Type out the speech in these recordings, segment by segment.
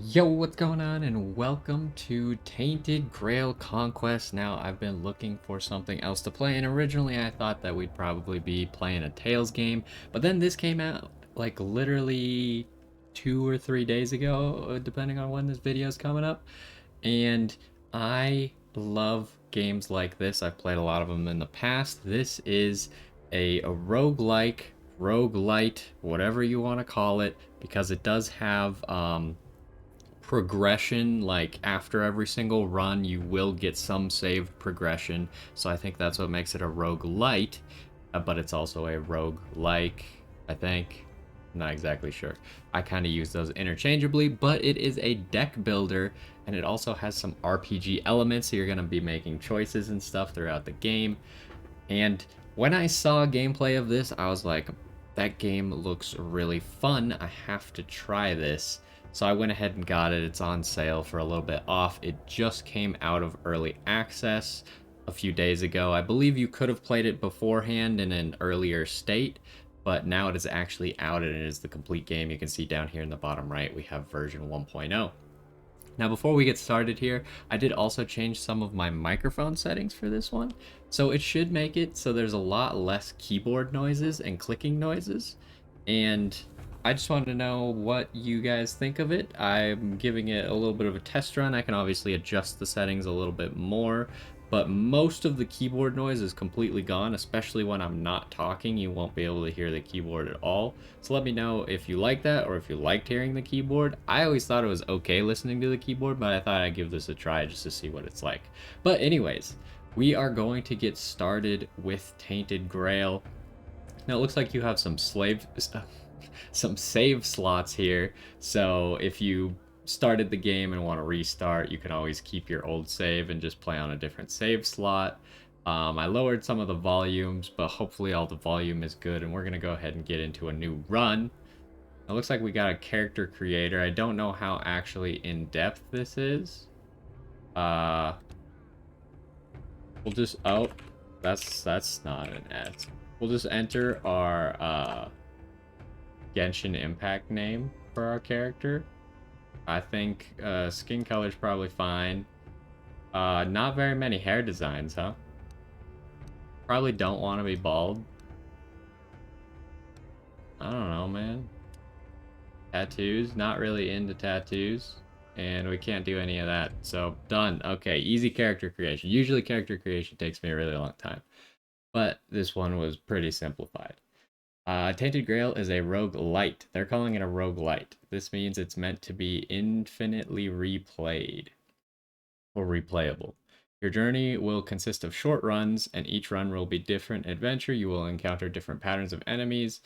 Yo, what's going on? And welcome to Tainted Grail Conquest. Now, I've been looking for something else to play, and originally I thought that we'd probably be playing a Tales game, but then this came out like literally 2 or 3 days ago, depending on when this video is coming up. And I love games like this. I've played a lot of them in the past. This is a roguelike, roguelite, whatever you want to call it, because it does have progression. Like after every single run you will get some saved progression, so I think that's what makes it a roguelite. But it's also a roguelike, I think. I'm not exactly sure. I kind of use those interchangeably, but it is a deck builder, and it also has some RPG elements, so you're going to be making choices and stuff throughout the game. And when I saw gameplay of this, I was like, that game looks really fun. I have to try this. So I went ahead and got it. It's on sale for a little bit off. It just came out of early access a few days ago. I believe you could have played it beforehand in an earlier state, but now it is actually out and it is the complete game. You can see down here in the bottom right, we have version 1.0. Now, before we get started here, I did also change some of my microphone settings for this one. So it should make it so there's a lot less keyboard noises and clicking noises. And I just wanted to know what you guys think of it. I'm giving it a little bit of a test run. I can obviously adjust the settings a little bit more, but most of the keyboard noise is completely gone, especially when I'm not talking. You won't be able to hear the keyboard at all. So let me know if you like that or if you liked hearing the keyboard. I always thought it was okay listening to the keyboard, but I thought I'd give this a try just to see what it's like. But anyways, we are going to get started with Tainted Grail. Now it looks like you have some save slots here. So if you started the game and want to restart, you can always keep your old save and just play on a different save slot. I lowered some of the volumes, but hopefully all the volume is good, and we're going to go ahead and get into a new run. It looks like we got a character creator. I don't know how actually in-depth this is. Uh, we'll just, oh, that's not an ad. We'll just enter our Genshin Impact name for our character. I think skin color's probably fine. Not very many hair designs, huh? Probably don't want to be bald. I don't know, man. Tattoos, not really into tattoos. And we can't do any of that. So, done. Okay, easy character creation. Usually character creation takes me a really long time. But this one was pretty simplified. Tainted Grail is a rogue-lite. They're calling it a rogue-lite. This means it's meant to be infinitely replayed or replayable. Your journey will consist of short runs, and each run will be different adventure. You will encounter different patterns of enemies,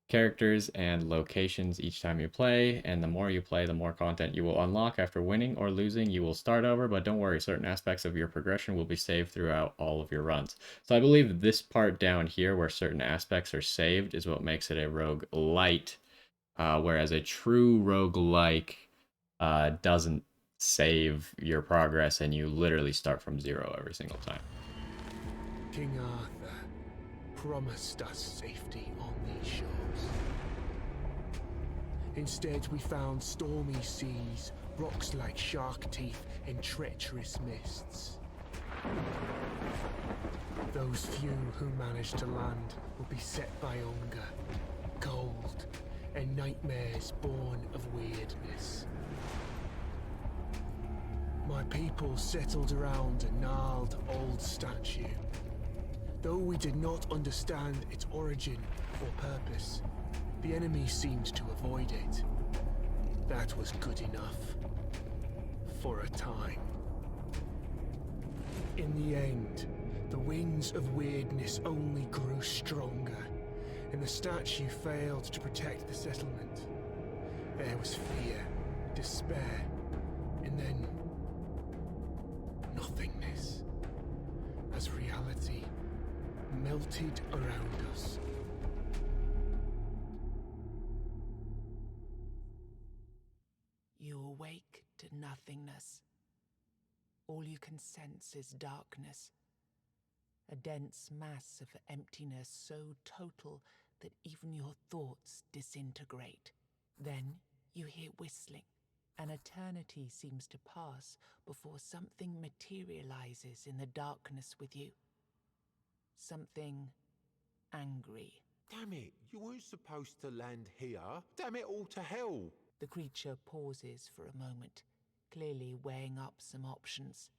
characters, and locations each time you play, and the more you play, the more content you will unlock. After winning or losing, you will start over, but don't worry, certain aspects of your progression will be saved throughout all of your runs. So I believe this part down here, where certain aspects are saved, is what makes it a rogue-lite, whereas a true rogue-like doesn't save your progress, and you literally start from zero every single time. King Arthur promised us safety on these shores. Instead, we found stormy seas, rocks like shark teeth, and treacherous mists. Those few who managed to land will be set by hunger, cold, and nightmares born of weirdness. My people settled around a gnarled old statue. Though we did not understand its origin or purpose, the enemy seemed to avoid it. That was good enough. For a time. In the end, the winds of weirdness only grew stronger, and the statue failed to protect the settlement. There was fear, despair, and then nothingness, as reality melted around us. You awake to nothingness. All you can sense is darkness. A dense mass of emptiness so total that even your thoughts disintegrate. Then you hear whistling, An eternity seems to pass before something materializes in the darkness with you. Something angry. Damn it, you weren't supposed to land here. Damn it all to hell. The creature pauses for a moment, clearly weighing up some options.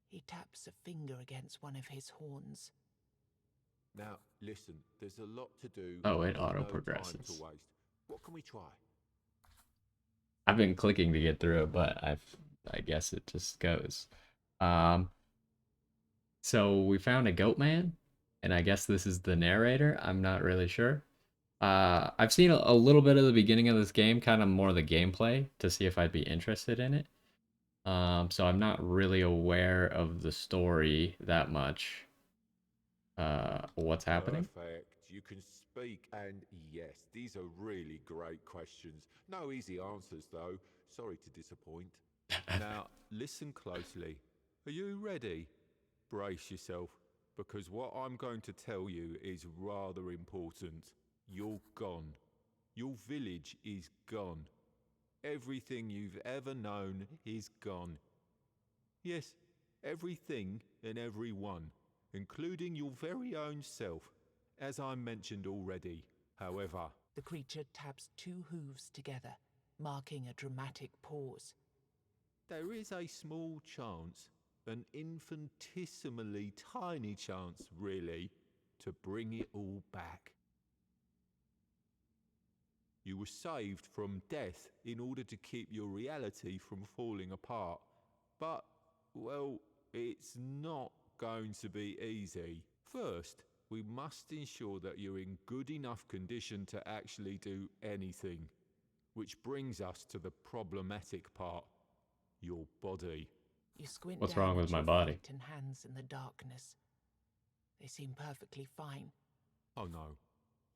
He taps a finger against one of his horns. Now, listen, there's a lot to do. Oh, it and auto no time progresses. to waste. What can we try? I've been clicking to get through it, but I guess it just goes. So we found a goat man, and I guess this is the narrator. I'm not really sure. I've seen a little bit of the beginning of this game, kind of more the gameplay, to see if I'd be interested in it. So I'm not really aware of the story that much. What's happening? Perfect. You can speak, and yes, these are really great questions. No easy answers, though. Sorry to disappoint. Now, listen closely. Are you ready? Brace yourself, because what I'm going to tell you is rather important. You're gone. Your village is gone. Everything you've ever known is gone. Yes, everything and everyone, including your very own self, as I mentioned already. However, The creature taps two hooves together, marking a dramatic pause. there is a small chance, an infinitesimally tiny chance, really, to bring it all back. You were saved from death in order to keep your reality from falling apart. But, well, it's not going to be easy. First, we must ensure that you're in good enough condition to actually do anything. Which brings us to the problematic part, your body. You squint What's down wrong with at my your body? feet and hands in the darkness. They seem perfectly fine. Oh no.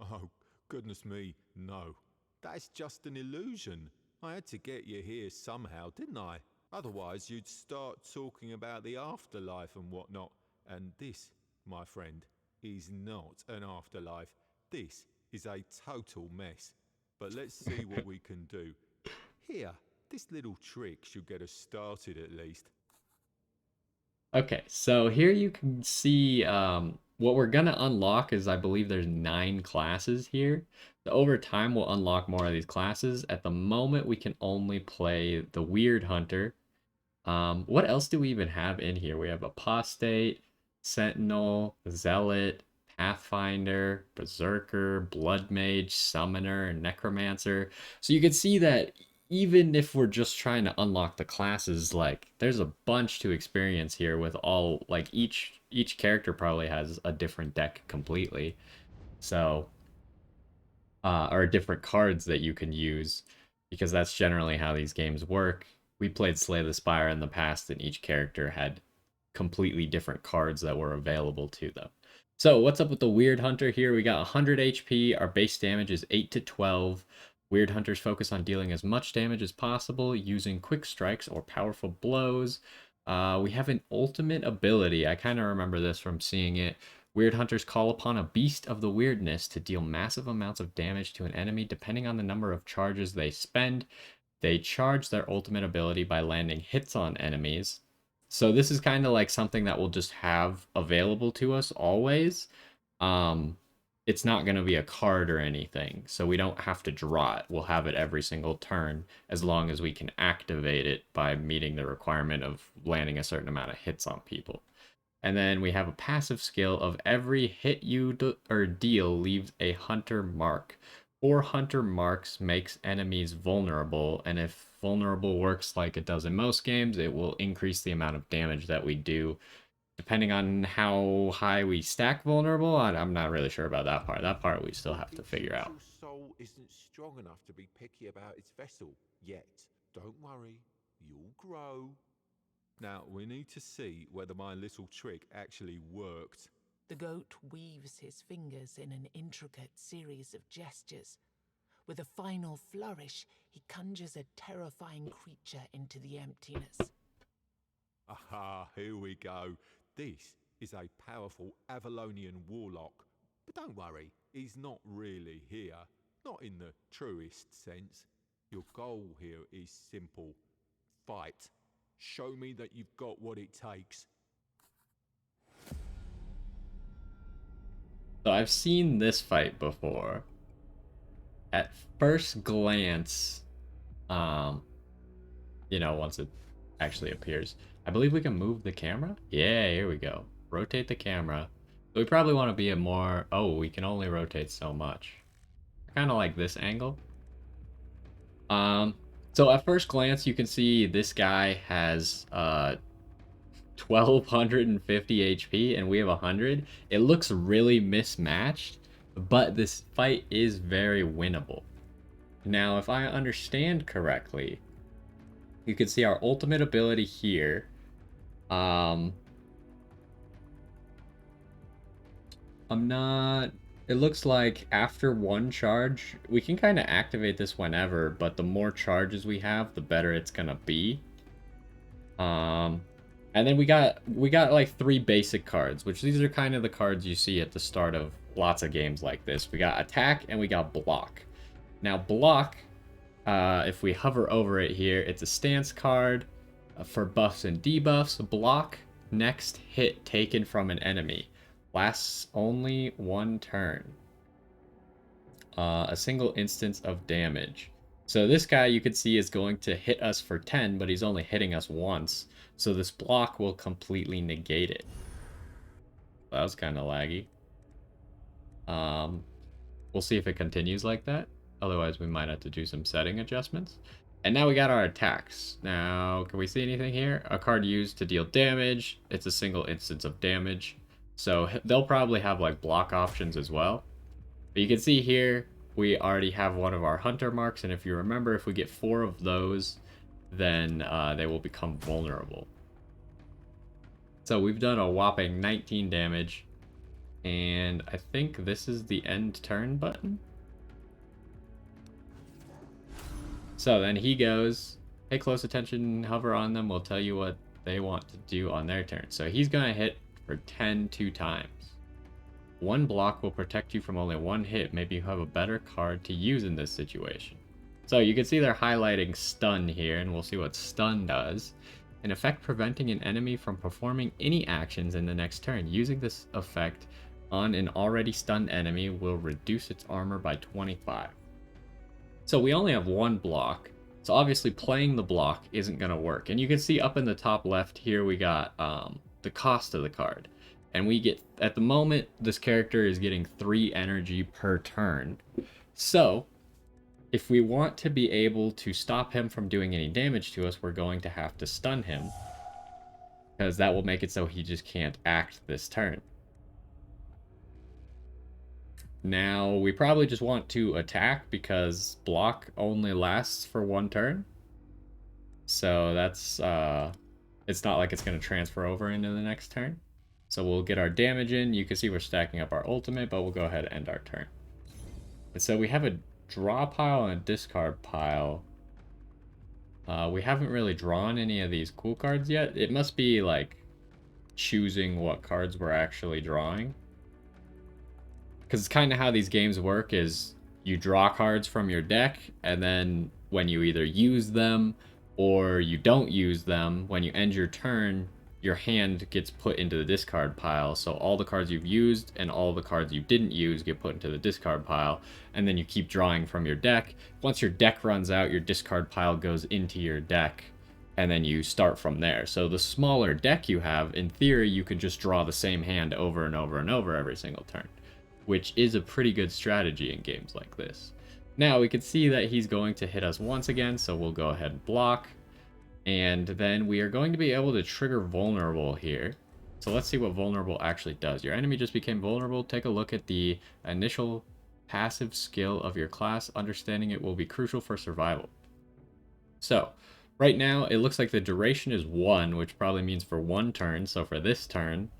Oh, goodness me, no. That's just an illusion. I had to get you here somehow, didn't I? Otherwise, you'd start talking about the afterlife and whatnot. And this, my friend, is not an afterlife. This is a total mess. But let's see what we can do. Here, this little trick should get us started at least. Okay, so here you can see what we're gonna unlock is I believe there's 9 classes here. So over time we'll unlock more of these classes. At the moment we can only play the Weird Hunter. What else do we even have in here? We have Apostate, Sentinel, Zealot, Pathfinder, Berserker, Blood Mage, Summoner, and Necromancer. So you can see that even if we're just trying to unlock the classes, like there's a bunch to experience here with all like each character probably has a different deck completely. So or different cards that you can use because that's generally how these games work. We played Slay the Spire in the past and each character had completely different cards that were available to them. So what's up with the Weird Hunter here? We got 100 HP. Our base damage is 8 to 12. Weird Hunters focus on dealing as much damage as possible using quick strikes or powerful blows. We have an ultimate ability. I kind of remember this from seeing it. Weird Hunters call upon a beast of the weirdness to deal massive amounts of damage to an enemy depending on the number of charges they spend. They charge their ultimate ability by landing hits on enemies. So this is kind of like something that we'll just have available to us always. It's not going to be a card or anything, so we don't have to draw it. We'll have it every single turn as long as we can activate it by meeting the requirement of landing a certain amount of hits on people. And then we have a passive skill of every hit you deal leaves a hunter mark. 4 hunter marks makes enemies vulnerable, and if vulnerable works like it does in most games, it will increase the amount of damage that we do. Depending on how high we stack vulnerable, I'm not really sure about that part. That part we still have to figure out. Your soul isn't strong enough to be picky about its vessel yet. Don't worry, you'll grow. Now, we need to see whether my little trick actually worked. The goat weaves his fingers in an intricate series of gestures. With a final flourish, he conjures a terrifying creature into the emptiness. Aha, here we go. This is a powerful Avalonian warlock. But don't worry, he's not really here. Not in the truest sense. Your goal here is simple. Fight. Show me that you've got what it takes. So I've seen this fight before. At first glance, once it actually appears, I believe we can move the camera. Yeah, here we go. Rotate the camera. So we probably want to be a more... Oh, we can only rotate so much. I kind of like this angle. So at first glance, you can see this guy has 1250 HP and we have 100. It looks really mismatched, but this fight is very winnable. Now, if I understand correctly, you can see our ultimate ability here. It looks like after one charge, we can kind of activate this whenever, but the more charges we have, the better it's gonna be. And then we got like 3 basic cards, which these are kind of the cards you see at the start of lots of games like this. We got attack and we got block. Now block, if we hover over it here, it's a stance card for buffs and debuffs. Block, next hit taken from an enemy. Lasts only 1 turn. A single instance of damage. So this guy you can see is going to hit us for 10, but he's only hitting us once. So this block will completely negate it. That was kind of laggy. We'll see if it continues like that. Otherwise, we might have to do some setting adjustments. And now we got our attacks. Now, can we see anything here? A card used to deal damage. It's a single instance of damage. So they'll probably have like block options as well. But you can see here, we already have one of our hunter marks. And if you remember, if we get 4 of those, then they will become vulnerable. So we've done a whopping 19 damage. And I think this is the end turn button. So then he goes, pay close attention, hover on them, we'll tell you what they want to do on their turn. So he's going to hit for 10 2 times. 1 block will protect you from only 1 hit. Maybe you have a better card to use in this situation. So you can see they're highlighting stun here, and we'll see what stun does. An effect preventing an enemy from performing any actions in the next turn. Using this effect on an already stunned enemy will reduce its armor by 25. So we only have 1 block. So obviously playing the block isn't going to work. And you can see up in the top left here we got the cost of the card. And we get, at the moment, this character is getting 3 energy per turn. So if we want to be able to stop him from doing any damage to us, we're going to have to stun him. Because that will make it so he just can't act this turn. Now, we probably just want to attack because block only lasts for 1 turn. So that's, it's not like it's going to transfer over into the next turn. So we'll get our damage in. You can see we're stacking up our ultimate, but we'll go ahead and end our turn. And so we have a draw pile and a discard pile. We haven't really drawn any of these cool cards yet. It must be like choosing what cards we're actually drawing. Because it's kind of how these games work is you draw cards from your deck, and then when you either use them or you don't use them, when you end your turn, your hand gets put into the discard pile. So all the cards you've used and all the cards you didn't use get put into the discard pile, and then you keep drawing from your deck. Once your deck runs out, your discard pile goes into your deck, and then you start from there. So the smaller deck you have, in theory, you could just draw the same hand over and over and over every single turn, which is a pretty good strategy in games like this. Now we can see that he's going to hit us once again, so we'll go ahead and block. And then we are going to be able to trigger vulnerable here. So let's see what vulnerable actually does. Your enemy just became vulnerable. Take a look at the initial passive skill of your class. Understanding it will be crucial for survival. So right now it looks like the duration is 1, which probably means for 1 turn. So for this turn,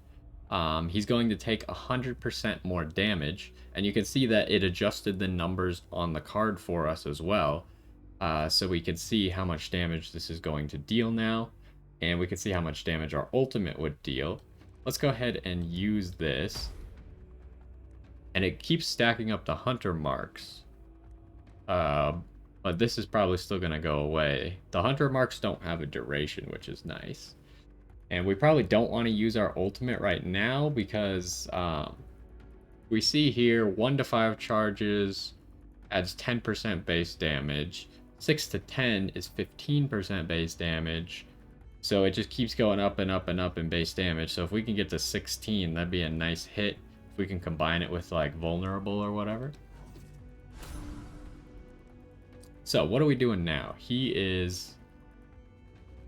he's going to take 100% more damage, and you can see that it adjusted the numbers on the card for us as well, so we can see how much damage this is going to deal now, and we can see how much damage our ultimate would deal. Let's go ahead and use this, and it keeps stacking up the hunter marks, but but this is probably still going to go away. The hunter marks don't have a duration, which is nice. And we probably don't want to use our ultimate right now because we see here 1 to 5 charges adds 10% base damage. 6 to 10 is 15% base damage. So it just keeps going up and up and up in base damage. So if we can get to 16, that'd be a nice hit. If we can combine it with like vulnerable or whatever. So what are we doing now?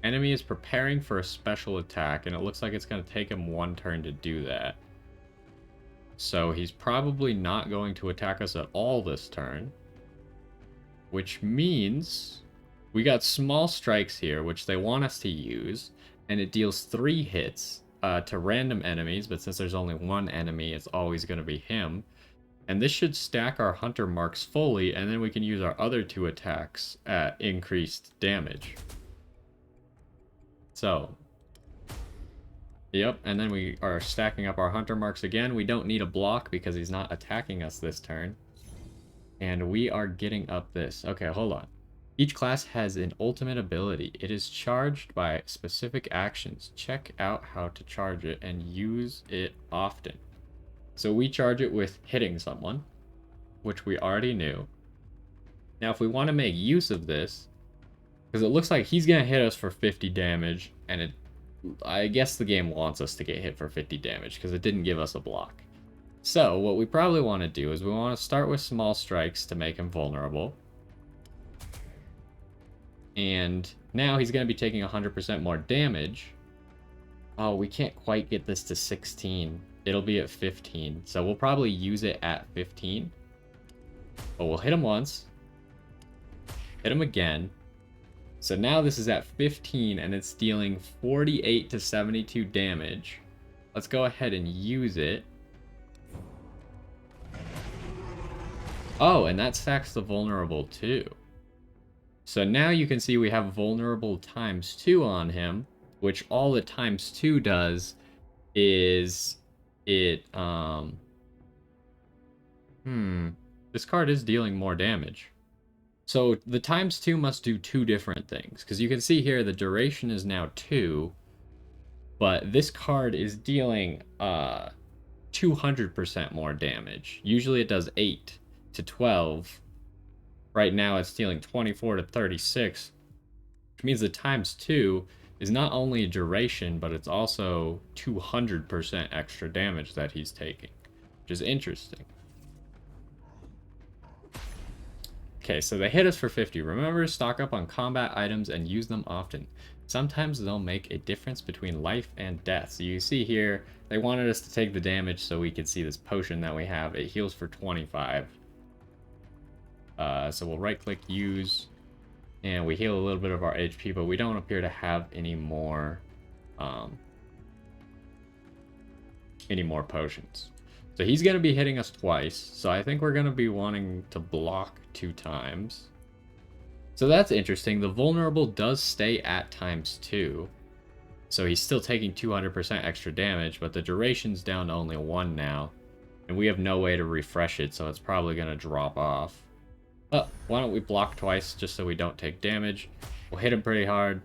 Enemy is preparing for a special attack, and it looks like it's going to take him 1 turn to do that. So he's probably not going to attack us at all this turn. Which means we got small strikes here, which they want us to use, and it deals 3 hits to random enemies, but since there's only 1 enemy, it's always going to be him. And this should stack our hunter marks fully, and then we can use our other 2 attacks at increased damage. So, yep, and then we are stacking up our hunter marks again. We don't need a block because he's not attacking us this turn. And we are getting up this. Okay, hold on. Each class has an ultimate ability. It is charged by specific actions. Check out how to charge it and use it often. So we charge it with hitting someone, which we already knew. Now, if we want to make use of this, because it looks like he's going to hit us for 50 damage, and I guess the game wants us to get hit for 50 damage, because it didn't give us a block. So, what we probably want to do is we want to start with small strikes to make him vulnerable. And now he's going to be taking 100% more damage. Oh, we can't quite get this to 16. It'll be at 15. So we'll probably use it at 15. But we'll hit him once. Hit him again. So now this is at 15 and it's dealing 48 to 72 damage. Let's go ahead and use it. Oh, and that stacks the vulnerable too. So now you can see we have vulnerable ×2 on him, which all the ×2 does is it, this card is dealing more damage. So the ×2 must do 2 different things, because you can see here the duration is now 2, but this card is dealing 200% more damage. Usually it does 8 to 12. Right now it's dealing 24 to 36, which means the ×2 is not only a duration, but it's also 200% extra damage that he's taking, which is interesting. Okay, so they hit us for 50. Remember, stock up on combat items and use them often. Sometimes they'll make a difference between life and death. So you see here, they wanted us to take the damage so we could see this potion that we have. It heals for 25. So we'll right-click use, and we heal a little bit of our HP, but we don't appear to have any more potions. So he's going to be hitting us twice, so I think we're going to be wanting to block 2 times. So that's interesting. The vulnerable does stay at ×2, so he's still taking 200% extra damage, but the duration's down to only 1 now, and we have no way to refresh it, so it's probably going to drop off. But why don't we block twice just so we don't take damage? We'll hit him pretty hard,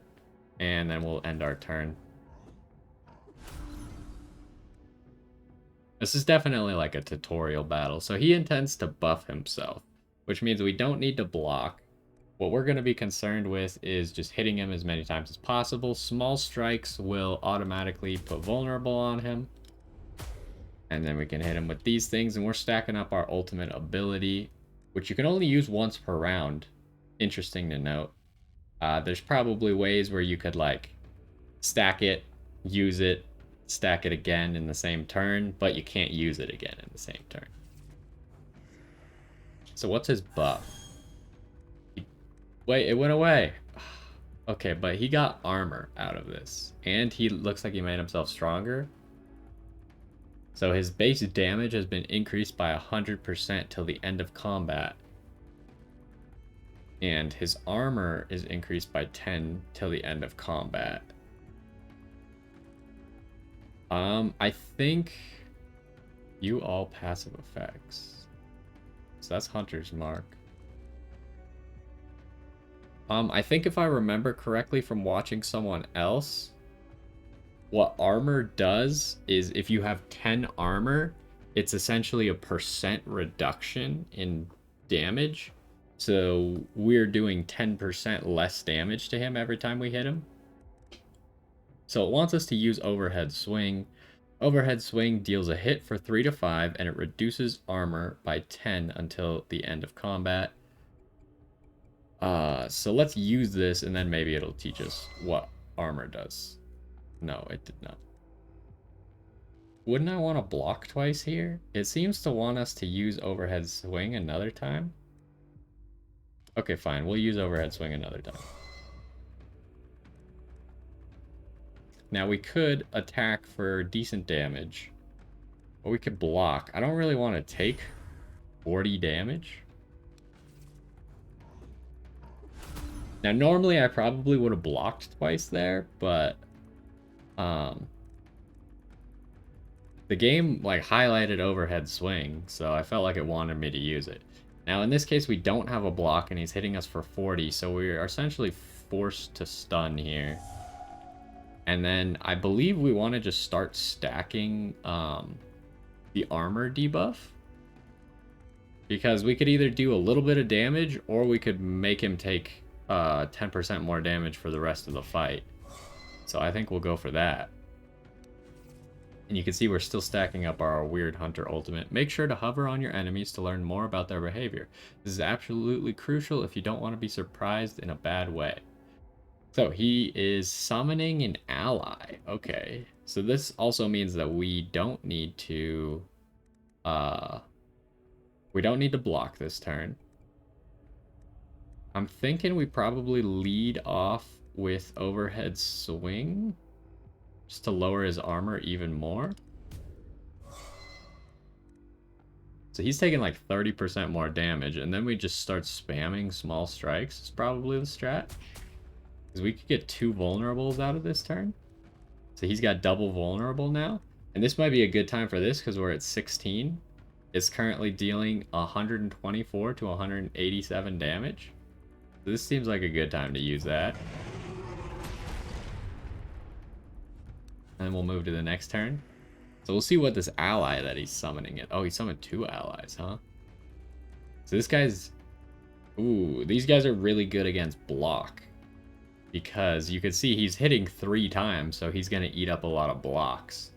and then we'll end our turn. This is definitely like a tutorial battle, so he intends to buff himself, which means we don't need to block. What we're going to be concerned with is just hitting him as many times as possible. Small strikes will automatically put vulnerable on him, and then we can hit him with these things, and we're stacking up our ultimate ability, which you can only use once per round. Interesting to note. There's probably ways where you could like stack it, use it, stack it again in the same turn, but you can't use it again in the same turn. So what's his buff? Wait, it went away. Okay, but he got armor out of this, and he looks like he made himself stronger. So his base damage has been increased by 100% till the end of combat. And his armor is increased by 10 till the end of combat. I think you all passive effects. So that's Hunter's Mark. I think if I remember correctly from watching someone else, what armor does is if you have 10 armor, it's essentially a % reduction in damage. So we're doing 10% less damage to him every time we hit him. So it wants us to use Overhead Swing. Overhead Swing deals a hit for 3 to 5, and it reduces armor by 10 until the end of combat. So let's use this, and then maybe it'll teach us what armor does. No, it did not. Wouldn't I want to block twice here? It seems to want us to use Overhead Swing another time. Okay, fine. We'll use Overhead Swing another time. Now, we could attack for decent damage. Or we could block. I don't really want to take 40 damage. Now, normally I probably would have blocked twice there, but the game like highlighted Overhead Swing, so I felt like it wanted me to use it. Now, in this case, we don't have a block, and he's hitting us for 40, so we are essentially forced to stun here. And then I believe we want to just start stacking the armor debuff. Because we could either do a little bit of damage, or we could make him take 10% more damage for the rest of the fight. So I think we'll go for that. And you can see we're still stacking up our Weird Hunter ultimate. Make sure to hover on your enemies to learn more about their behavior. This is absolutely crucial if you don't want to be surprised in a bad way. So he is summoning an ally. Okay. So this also means that we don't need to block this turn. I'm thinking we probably lead off with Overhead Swing just to lower his armor even more. So he's taking like 30% more damage, and then we just start spamming small strikes. It's probably the strat. Because we could get 2 vulnerables out of this turn. So he's got double vulnerable now. And this might be a good time for this because we're at 16. It's currently dealing 124 to 187 damage. So this seems like a good time to use that. And then we'll move to the next turn. So we'll see what this ally that he's summoning it. Oh, he summoned 2 allies, huh? So this guy's... Ooh, these guys are really good against block. Because you can see he's hitting 3 times, so he's going to eat up a lot of blocks.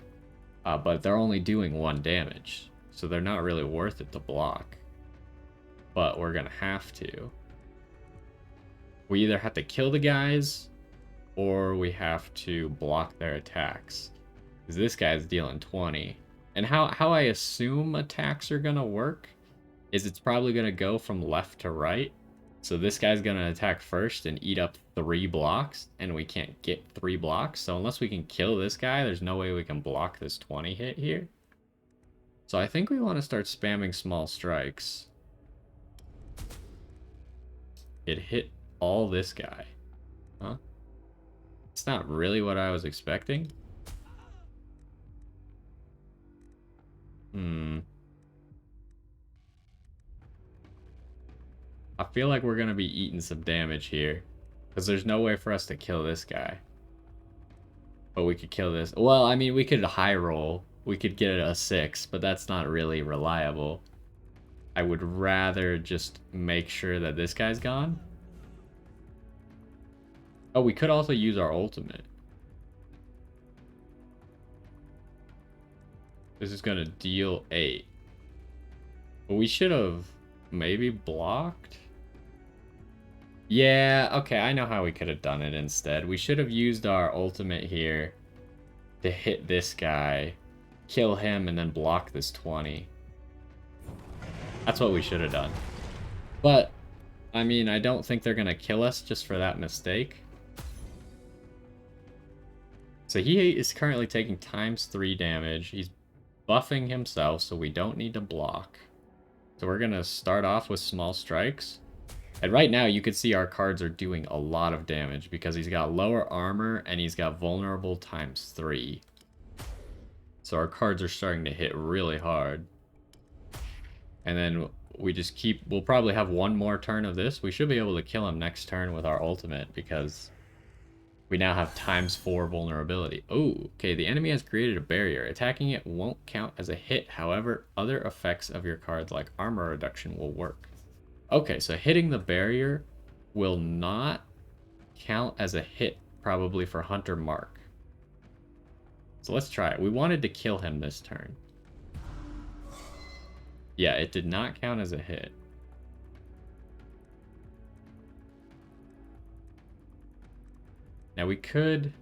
But they're only doing 1 damage. So they're not really worth it to block. But we're going to have to. We either have to kill the guys, or we have to block their attacks. Because this guy's dealing 20. And how I assume attacks are going to work is it's probably going to go from left to right. So this guy's going to attack first and eat up 3 blocks, and we can't get 3 blocks. So unless we can kill this guy, there's no way we can block this 20 hit here. So I think we want to start spamming small strikes. It hit all this guy. Huh? It's not really what I was expecting. I feel like we're going to be eating some damage here. Because there's no way for us to kill this guy. But we could kill this. Well, I mean, we could high roll. We could get a 6, but that's not really reliable. I would rather just make sure that this guy's gone. Oh, we could also use our ultimate. This is going to deal 8. But we should have maybe blocked. Yeah, okay, I know how we could have done it instead. We should have used our ultimate here to hit this guy, kill him, and then block this 20. That's what we should have done. But, I mean, I don't think they're going to kill us just for that mistake. So he is currently taking ×3 damage. He's buffing himself, so we don't need to block. So we're going to start off with small strikes. And right now, you can see our cards are doing a lot of damage because he's got lower armor and he's got vulnerable ×3. So our cards are starting to hit really hard. And then we just we'll probably have one more turn of this. We should be able to kill him next turn with our ultimate because we now have ×4 vulnerability. Oh, okay, the enemy has created a barrier. Attacking it won't count as a hit. However, other effects of your cards like armor reduction will work. Okay, so hitting the barrier will not count as a hit probably for Hunter Mark. So let's try it. We wanted to kill him this turn. Yeah, it did not count as a hit. Now we could...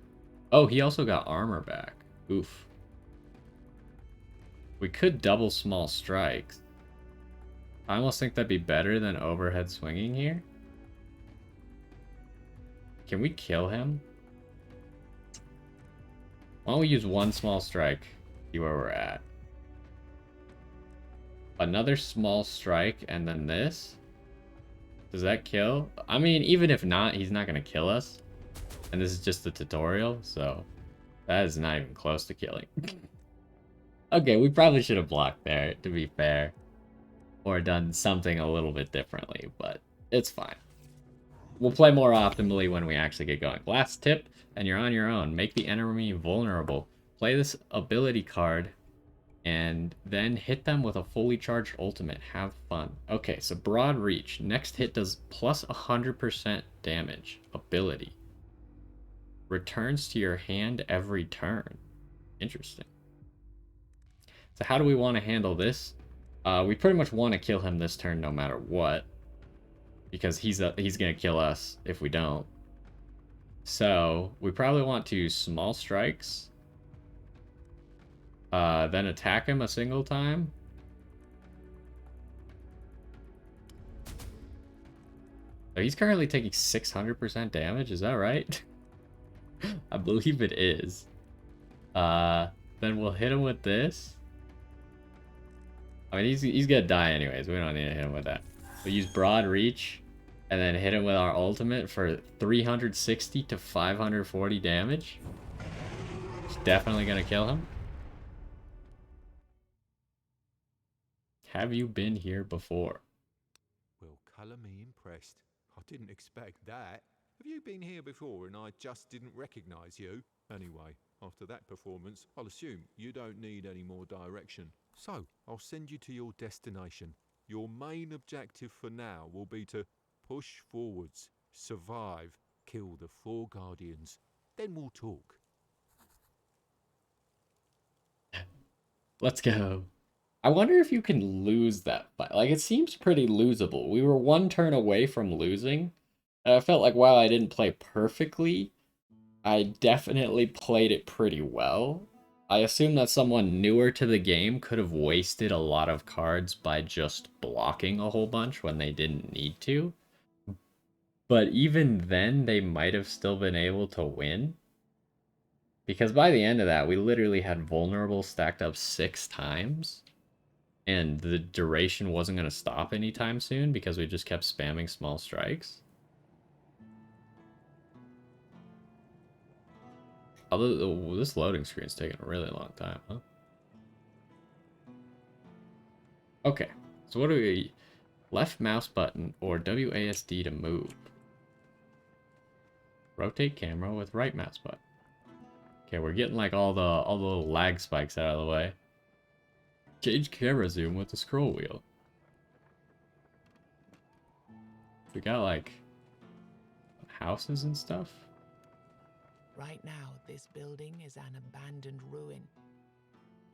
Oh, he also got armor back. Oof. We could double small strikes. I almost think that'd be better than overhead swinging here. Can we kill him? Why don't we use one small strike, see where we're at. Another small strike, and then this? Does that kill? I mean, even if not, he's not going to kill us. And this is just the tutorial, so that is not even close to killing. Okay, we probably should have blocked there, to be fair. Or done something a little bit differently, but it's fine. We'll play more optimally when we actually get going. Last tip, and you're on your own. Make the enemy vulnerable. Play this ability card, and then hit them with a fully charged ultimate. Have fun. Okay, so broad reach. Next hit does plus 100% damage. Ability. Returns to your hand every turn. Interesting. So how do we want to handle this? We pretty much want to kill him this turn no matter what. Because he's going to kill us if we don't. So we probably want to small strikes. Then attack him a single time. So he's currently taking 600% damage, is that right? I believe it is. Then we'll hit him with this. I mean, he's gonna die anyways. We don't need to hit him with that. We'll use broad reach, and then hit him with our ultimate for 360 to 540 damage. It's definitely gonna kill him. Have you been here before? Well, colour me impressed. I didn't expect that. Have you been here before and I just didn't recognise you? Anyway, after that performance, I'll assume you don't need any more direction. So, I'll send you to your destination. Your main objective for now will be to push forwards, survive, kill the 4 Guardians. Then we'll talk. Let's go. I wonder if you can lose that fight. Like, it seems pretty losable. We were 1 turn away from losing. I felt like while I didn't play perfectly, I definitely played it pretty well. I assume that someone newer to the game could have wasted a lot of cards by just blocking a whole bunch when they didn't need to. But even then, they might have still been able to win. Because by the end of that, we literally had vulnerable stacked up 6 times. And the duration wasn't going to stop anytime soon because we just kept spamming small strikes. Although this loading screen's taking a really long time, huh? Okay, so what do we... Left mouse button or WASD to move. Rotate camera with right mouse button. Okay, we're getting like all the little lag spikes out of the way. Change camera zoom with the scroll wheel. We got like houses and stuff. Right now, this building is an abandoned ruin.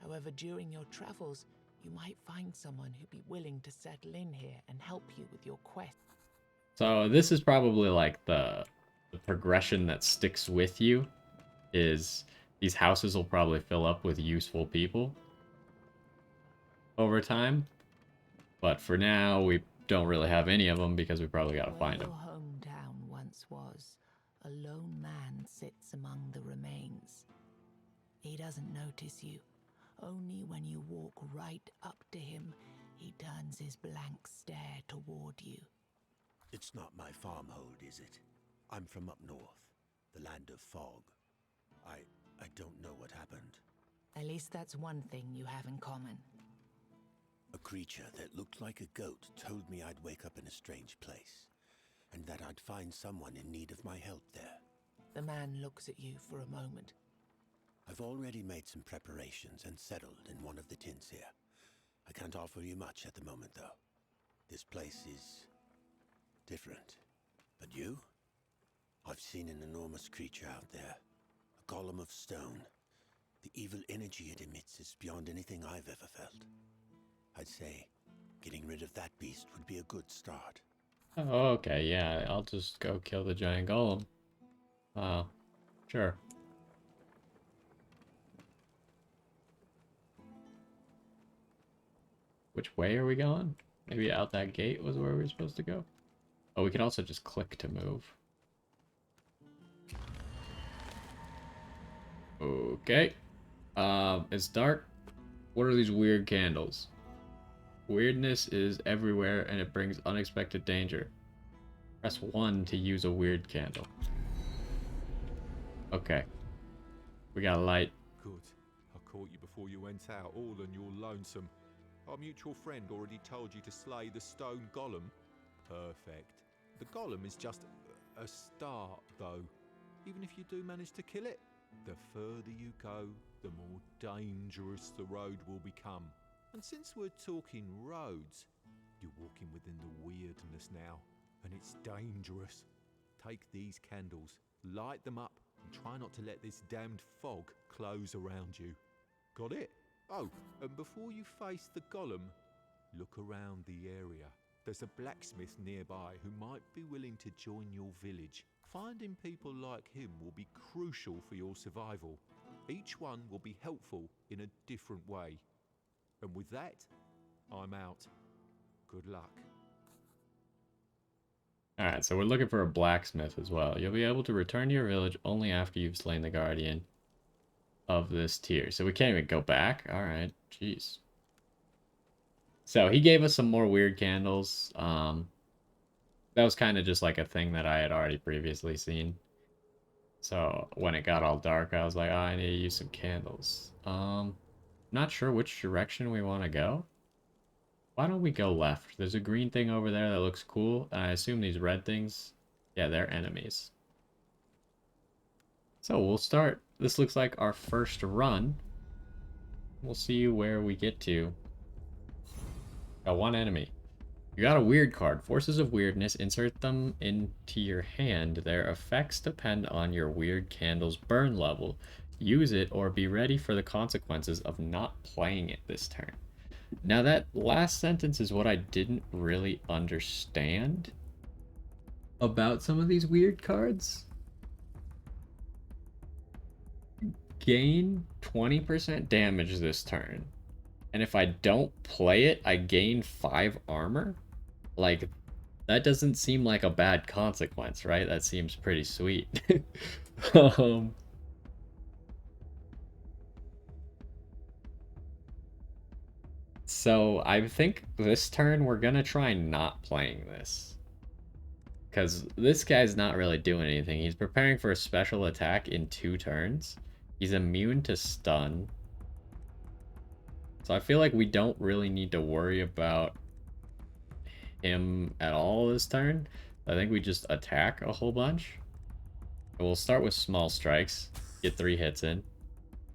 However, during your travels, you might find someone who'd be willing to settle in here and help you with your quest. So this is probably like the progression that sticks with you, is these houses will probably fill up with useful people over time. But for now, we don't really have any of them because we probably got to find them. Where your hometown once was, a lone man sits among the remains. He doesn't notice you. Only when you walk right up to him, he turns his blank stare toward you. It's not my farmhold, is it? I'm from up north, the land of fog. I don't know what happened. At least that's one thing you have in common. A creature that looked like a goat told me I'd wake up in a strange place, and that I'd find someone in need of my help there. The man looks at you for a moment. I've already made some preparations and settled in one of the tents here. I can't offer you much at the moment, though. This place is different. But you? I've seen an enormous creature out there. A golem of stone. The evil energy it emits is beyond anything I've ever felt. I'd say getting rid of that beast would be a good start. Oh, okay, yeah, I'll just go kill the giant golem. Sure. Which way are we going? Maybe out that gate was where we were supposed to go? Oh, we can also just click to move. Okay. It's dark. What are these weird candles? Weirdness is everywhere and it brings unexpected danger. Press 1 to use a weird candle. Okay. We got a light. Good. I caught you before you went out, all on your lonesome. Our mutual friend already told you to slay the stone golem. Perfect. The golem is just a start, though. Even if you do manage to kill it, the further you go, the more dangerous the road will become. And since we're talking roads, you're walking within the weirdness now, and it's dangerous. Take these candles, light them up, and try not to let this damned fog close around you. Got it? Oh, and before you face the golem, look around the area. There's a blacksmith nearby who might be willing to join your village. Finding people like him will be crucial for your survival. Each one will be helpful in a different way. And with that, I'm out. Good luck. Alright, so we're looking for a blacksmith as well. You'll be able to return to your village only after you've slain the guardian of this tier. So we can't even go back? Alright, jeez. So he gave us some more weird candles. That was kind of just like a thing that I had already previously seen. So when it got all dark, I was like, oh, I need to use some candles. Not sure which direction we want to go. Why don't we go left? There's a green thing over there that looks cool. And I assume these red things, yeah, they're enemies. So we'll start. This looks like our first run. We'll see where we get to. Got one enemy. You got a weird card. Forces of Weirdness. Insert them into your hand. Their effects depend on your weird candle's burn level. Use it or be ready for the consequences of not playing it this turn. Now that last sentence is what I didn't really understand about some of these weird cards. Gain 20% damage this turn. And if I don't play it, I gain 5 armor? Like, that doesn't seem like a bad consequence, right? That seems pretty sweet. So I think this turn we're gonna try not playing this. Because this guy's not really doing anything. He's preparing for a special attack in 2 turns. He's immune to stun. So I feel like we don't really need to worry about him at all this turn. I think we just attack a whole bunch. We'll start with small strikes. Get 3 hits in.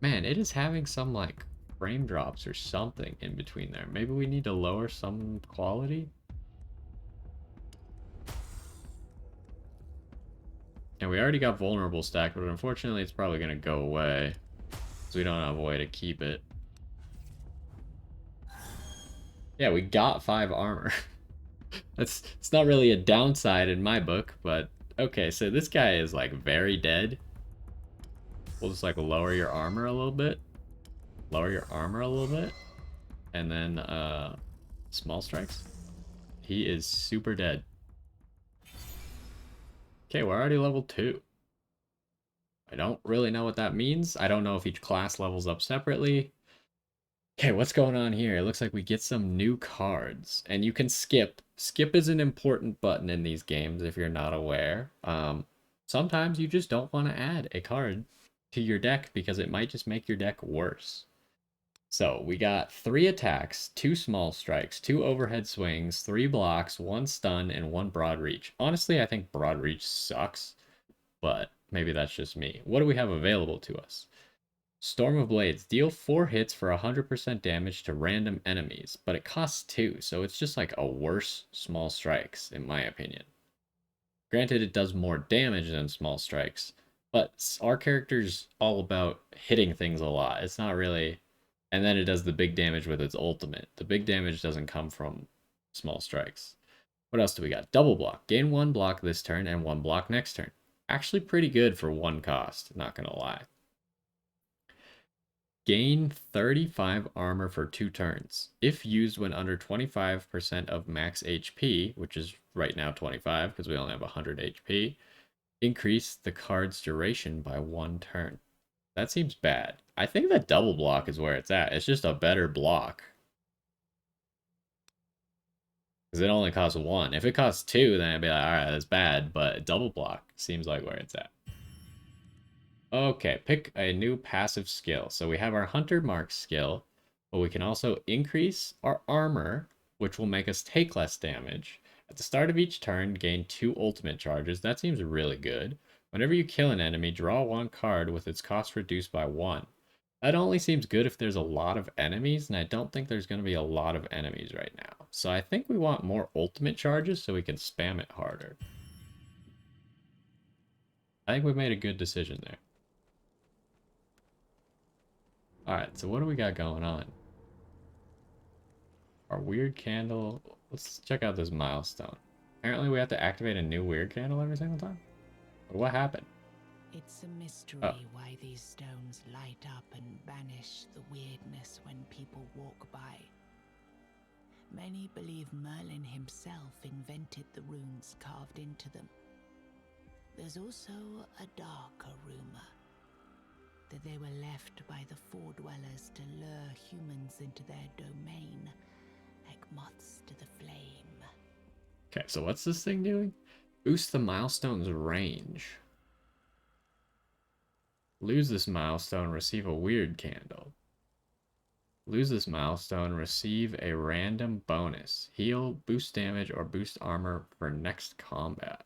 Man, it is having some like frame drops or something in between there. Maybe we need to lower some quality. And we already got vulnerable stacked, but unfortunately it's probably going to go away. So we don't have a way to keep it. Yeah, we got 5 armor. It's not really a downside in my book, but okay, so this guy is like very dead. We'll just like lower your armor a little bit. Lower your armor a little bit. And then small strikes. He is super dead. Okay, we're already level 2. I don't really know what that means. I don't know if each class levels up separately. Okay, what's going on here? It looks like we get some new cards. And you can skip. Skip is an important button in these games if you're not aware. Sometimes you just don't want to add a card to your deck because it might just make your deck worse. So we got 3 attacks, 2 small strikes, 2 overhead swings, 3 blocks, 1 stun, and 1 broad reach. Honestly, I think broad reach sucks, but maybe that's just me. What do we have available to us? Storm of Blades. Deal 4 hits for 100% damage to random enemies, but it costs 2, so it's just like a worse small strikes, in my opinion. Granted, it does more damage than small strikes, but our character's all about hitting things a lot. It's not really... And then it does the big damage with its ultimate. The big damage doesn't come from small strikes. What else do we got? Double block. Gain 1 block this turn and 1 block next turn. Actually pretty good for 1 cost, not gonna lie. Gain 35 armor for 2 turns. If used when under 25% of max HP, which is right now 25 because we only have 100 HP, increase the card's duration by 1 turn. That seems bad. I think that double block is where it's at. It's just a better block. Because it only costs 1. If it costs 2, then I'd be like, alright, that's bad. But double block seems like where it's at. Okay, pick a new passive skill. So we have our Hunter Mark skill, but we can also increase our armor, which will make us take less damage. At the start of each turn, gain 2 ultimate charges. That seems really good. Whenever you kill an enemy, draw 1 card with its cost reduced by 1. That only seems good if there's a lot of enemies, and I don't think there's going to be a lot of enemies right now. So I think we want more ultimate charges so we can spam it harder. I think we made a good decision there. Alright, so what do we got going on? Our weird candle. Let's check out this milestone. Apparently we have to activate a new weird candle every single time. What happened? It's a mystery why these stones light up and banish the weirdness when people walk by. Many believe Merlin himself invented the runes carved into them. There's also a darker rumor that they were left by the Four Dwellers to lure humans into their domain, like moths to the flame. Okay, so what's this thing doing? Boost the milestone's range. Lose this milestone, receive a weird candle. Lose this milestone, receive a random bonus. Heal, boost damage, or boost armor for next combat.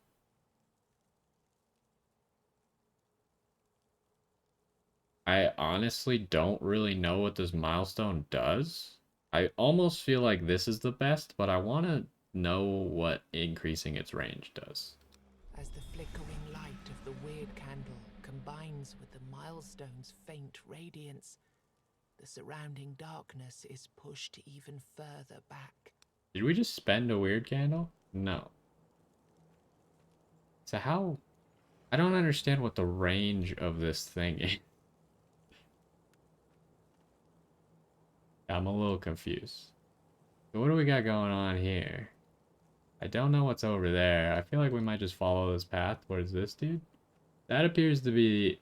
I honestly don't really know what this milestone does. I almost feel like this is the best, but I want to know what increasing its range does. As the flickering light of the weird candle combines with the milestone's faint radiance, the surrounding darkness is pushed even further back. Did we just spend a weird candle? No. So how... I don't understand what the range of this thing is. I'm a little confused. So what do we got going on here? I don't know what's over there. I feel like we might just follow this path towards this dude. That appears to be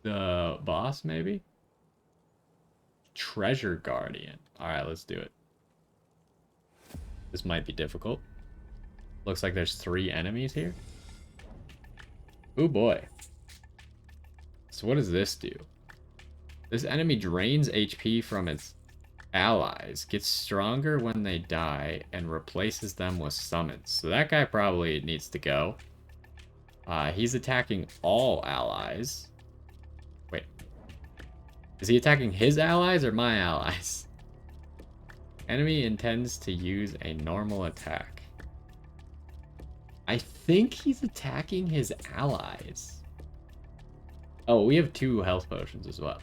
the boss, maybe? Treasure Guardian. Alright, let's do it. This might be difficult. Looks like there's 3 enemies here. Oh boy. So what does this do? This enemy drains HP from its allies, gets stronger when they die, and replaces them with summons. So that guy probably needs to go. He's attacking all allies. Wait. Is he attacking his allies or my allies? Enemy intends to use a normal attack. I think he's attacking his allies. Oh, we have 2 health potions as well.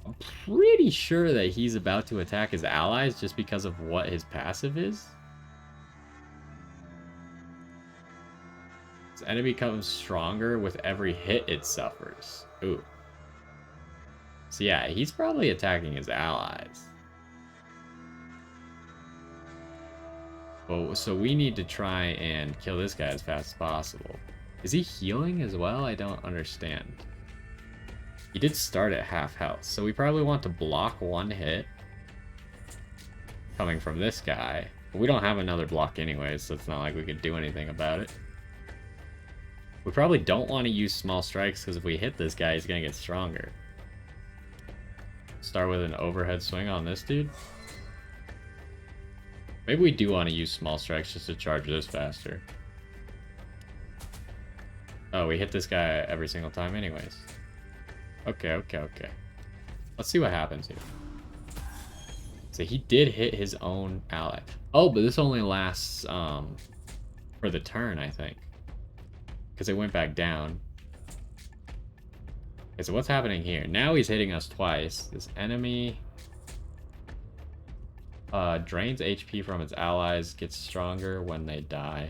I'm pretty sure that he's about to attack his allies just because of what his passive is. This enemy becomes stronger with every hit it suffers. Ooh. So yeah, he's probably attacking his allies. Oh, so we need to try and kill this guy as fast as possible. Is he healing as well? I don't understand. He did start at half health, so we probably want to block 1 hit coming from this guy. But we don't have another block anyways, so it's not like we could do anything about it. We probably don't want to use small strikes, because if we hit this guy, he's going to get stronger. Start with an overhead swing on this dude. Maybe we do want to use small strikes just to charge this faster. Oh, we hit this guy every single time anyways. Okay. Let's see what happens here. So he did hit his own ally. Oh, but this only lasts for the turn, I think. Because it went back down. Okay, so what's happening here? Now he's hitting us twice. This enemy drains HP from its allies, gets stronger when they die.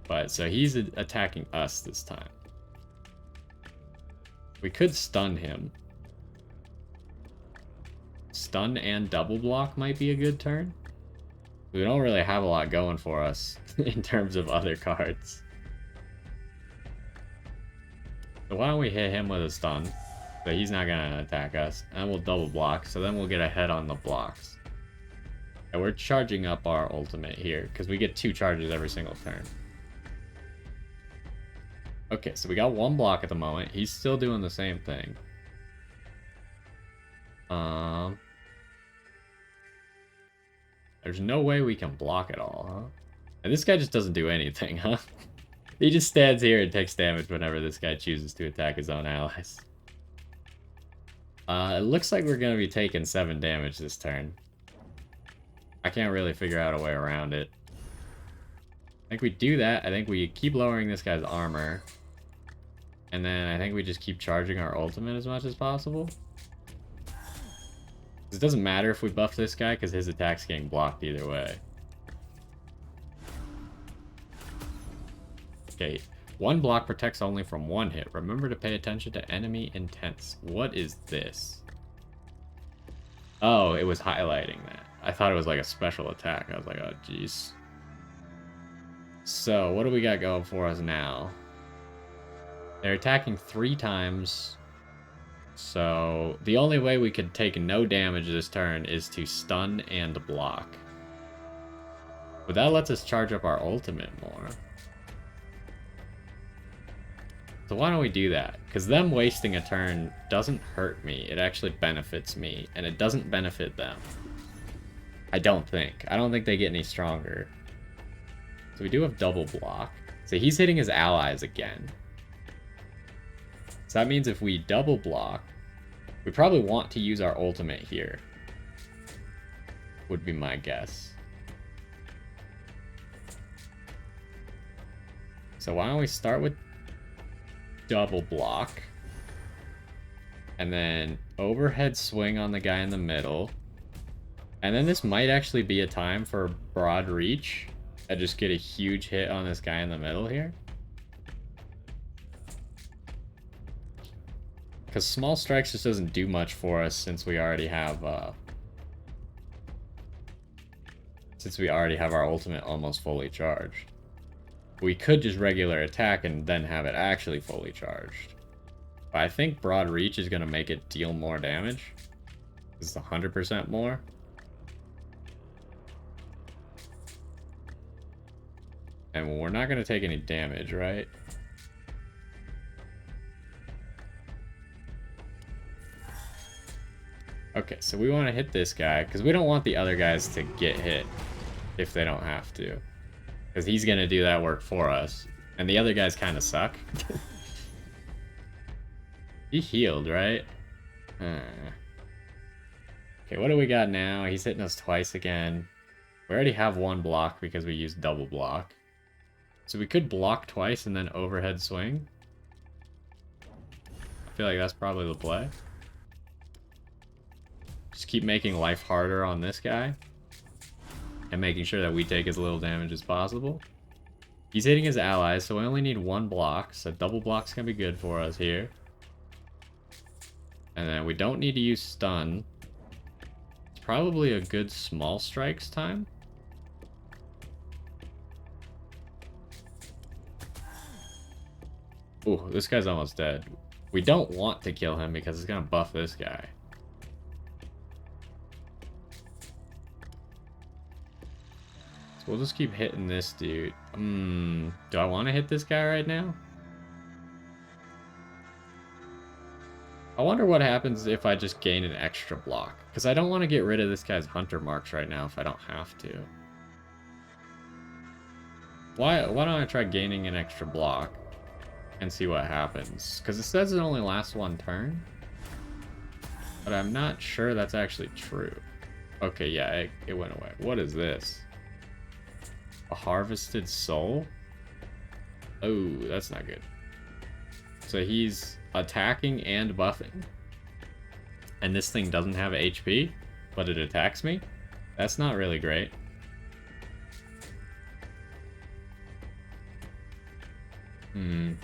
But so he's attacking us this time. We could stun him. Stun and double block might be a good turn. We don't really have a lot going for us in terms of other cards. So why don't we hit him with a stun? So he's not gonna attack us. And we'll double block, so then we'll get ahead on the blocks. And we're charging up our ultimate here, because we get 2 charges every single turn. Okay, so we got 1 block at the moment. He's still doing the same thing. There's no way we can block at all, huh? And this guy just doesn't do anything, huh? He just stands here and takes damage whenever this guy chooses to attack his own allies. It looks like we're going to be taking 7 damage this turn. I can't really figure out a way around it. I think we do that. I think we keep lowering this guy's armor. And then I think we just keep charging our ultimate as much as possible. It doesn't matter if we buff this guy because his attack's getting blocked either way. Okay, 1 block protects only from 1 hit. Remember to pay attention to enemy intents. What is this? Oh, it was highlighting that. I thought it was like a special attack. I was like, oh jeez. So, what do we got going for us now? They're attacking 3 times. So, the only way we could take no damage this turn is to stun and block. But that lets us charge up our ultimate more. So why don't we do that? Because them wasting a turn doesn't hurt me. It actually benefits me. And it doesn't benefit them. I don't think. I don't think they get any stronger. So we do have double block. So he's hitting his allies again. So that means if we double block, we probably want to use our ultimate here. Would be my guess. So why don't we start with double block. And then overhead swing on the guy in the middle. And then this might actually be a time for broad reach. I just get a huge hit on this guy in the middle here. Because small strikes just doesn't do much for us since we already have our ultimate almost fully charged. We could just regular attack and then have it actually fully charged. But I think broad reach is going to make it deal more damage. It's 100% more. And we're not going to take any damage, right? Okay, so we want to hit this guy, because we don't want the other guys to get hit if they don't have to. Because he's going to do that work for us. And the other guys kind of suck. He healed, right? Okay, what do we got now? He's hitting us twice again. We already have 1 block because we used double block. So we could block twice and then overhead swing. I feel like that's probably the play. Just keep making life harder on this guy. And making sure that we take as little damage as possible. He's hitting his allies, so we only need 1 block. So double block's gonna be good for us here. And then we don't need to use stun. It's probably a good small strikes time. Ooh, this guy's almost dead. We don't want to kill him because it's gonna buff this guy. So we'll just keep hitting this dude. Do I want to hit this guy right now? I wonder what happens if I just gain an extra block. Because I don't want to get rid of this guy's hunter marks right now if I don't have to. Why don't I try gaining an extra block and see what happens? Because it says it only lasts 1 turn. But I'm not sure that's actually true. Okay, yeah, it went away. What is this? A harvested soul? Oh, that's not good. So he's attacking and buffing. And this thing doesn't have HP, but it attacks me? That's not really great. Do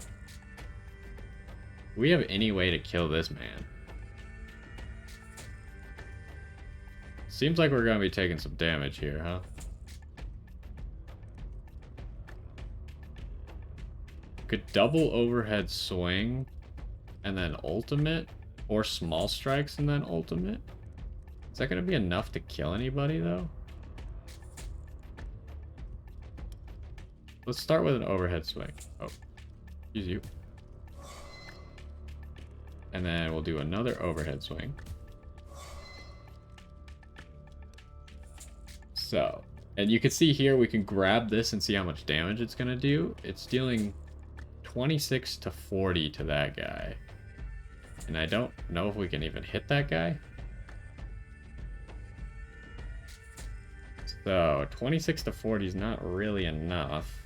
we have any way to kill this man? Seems like we're gonna be taking some damage here, huh? Could double overhead swing and then ultimate, or small strikes and then ultimate. Is that gonna be enough to kill anybody though? Let's start with an overhead swing. Oh, excuse you. And then we'll do another overhead swing. So, and you can see here, we can grab this and see how much damage it's gonna do. It's dealing 26 to 40 to that guy. And I don't know if we can even hit that guy. So, 26 to 40 is not really enough.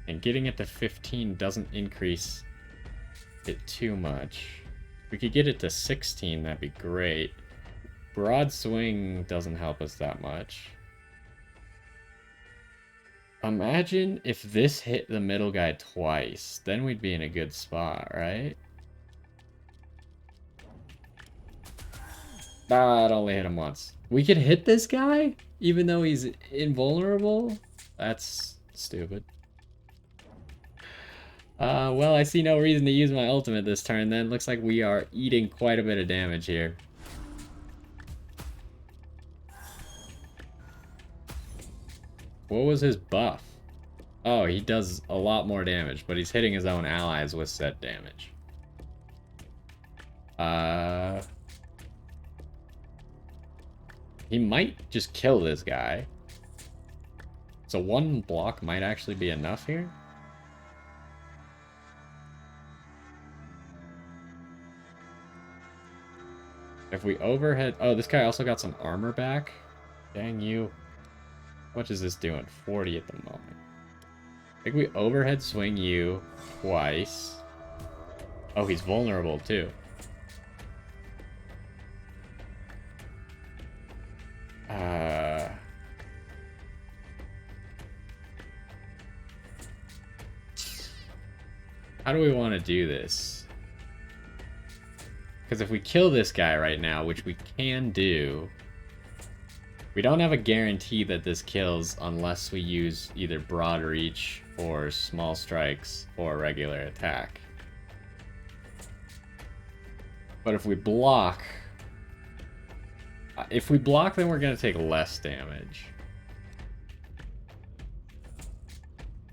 And getting it to 15 doesn't increase it too much. If we could get it to 16, that'd be great. Broad swing doesn't help us that much. Imagine if this hit the middle guy twice, then we'd be in a good spot, right? Ah, it only hit him once. We could hit this guy, even though he's invulnerable? That's stupid. Well, I see no reason to use my ultimate this turn then. Looks like we are eating quite a bit of damage here. What was his buff? Oh, he does a lot more damage, but he's hitting his own allies with said damage. He might just kill this guy. So 1 block might actually be enough here. If we overhead... Oh, this guy also got some armor back. Dang you. How much is this doing? 40 at the moment. I think we overhead swing you twice. Oh, he's vulnerable too. How do we want to do this? Because if we kill this guy right now, which we can do, we don't have a guarantee that this kills unless we use either broad reach or small strikes or regular attack. But if we block, then we're going to take less damage.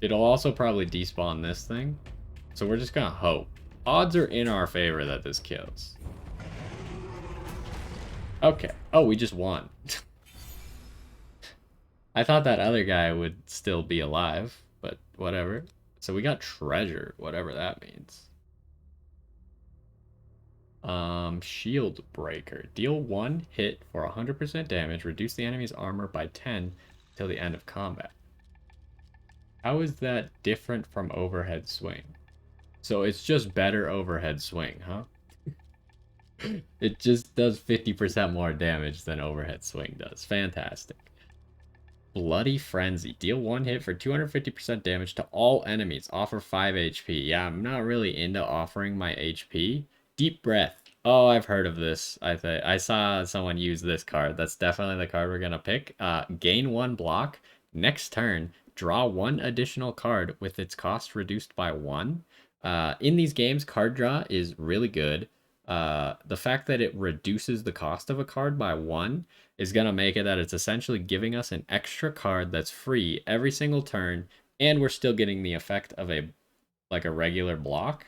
It'll also probably despawn this thing. So we're just going to hope. Odds are in our favor that this kills. Okay. Oh, we just won. I thought that other guy would still be alive, but whatever. So we got treasure, whatever that means. Shield Breaker. Deal 1 hit for 100% damage. Reduce the enemy's armor by 10 till the end of combat. How is that different from overhead swing? So it's just better overhead swing, huh? It just does 50% more damage than overhead swing does. Fantastic. Bloody Frenzy. Deal 1 hit for 250% damage to all enemies. Offer 5 HP. Yeah, I'm not really into offering my HP. Deep Breath. Oh, I've heard of this. I saw someone use this card. That's definitely the card we're going to pick. Gain 1 block. Next turn, draw 1 additional card with its cost reduced by 1. In these games, card draw is really good. The fact that it reduces the cost of a card by 1 is going to make it that it's essentially giving us an extra card that's free every single turn, and we're still getting the effect of a regular block.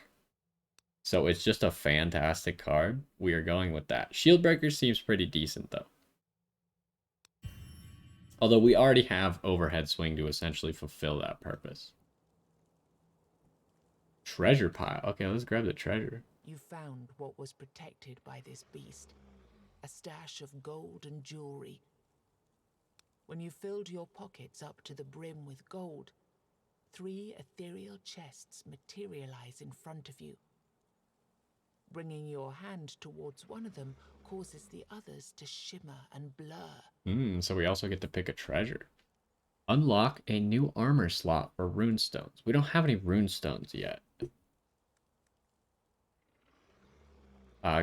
So it's just a fantastic card. We are going with that. Shieldbreaker seems pretty decent, though. Although we already have Overhead Swing to essentially fulfill that purpose. Treasure pile. Okay, let's grab the treasure. You found what was protected by this beast. A stash of gold and jewelry. When you filled your pockets up to the brim with gold, 3 ethereal chests materialize in front of you. Bringing your hand towards one of them causes the others to shimmer and blur. So we also get to pick a treasure. Unlock a new armor slot for runestones. We don't have any runestones yet.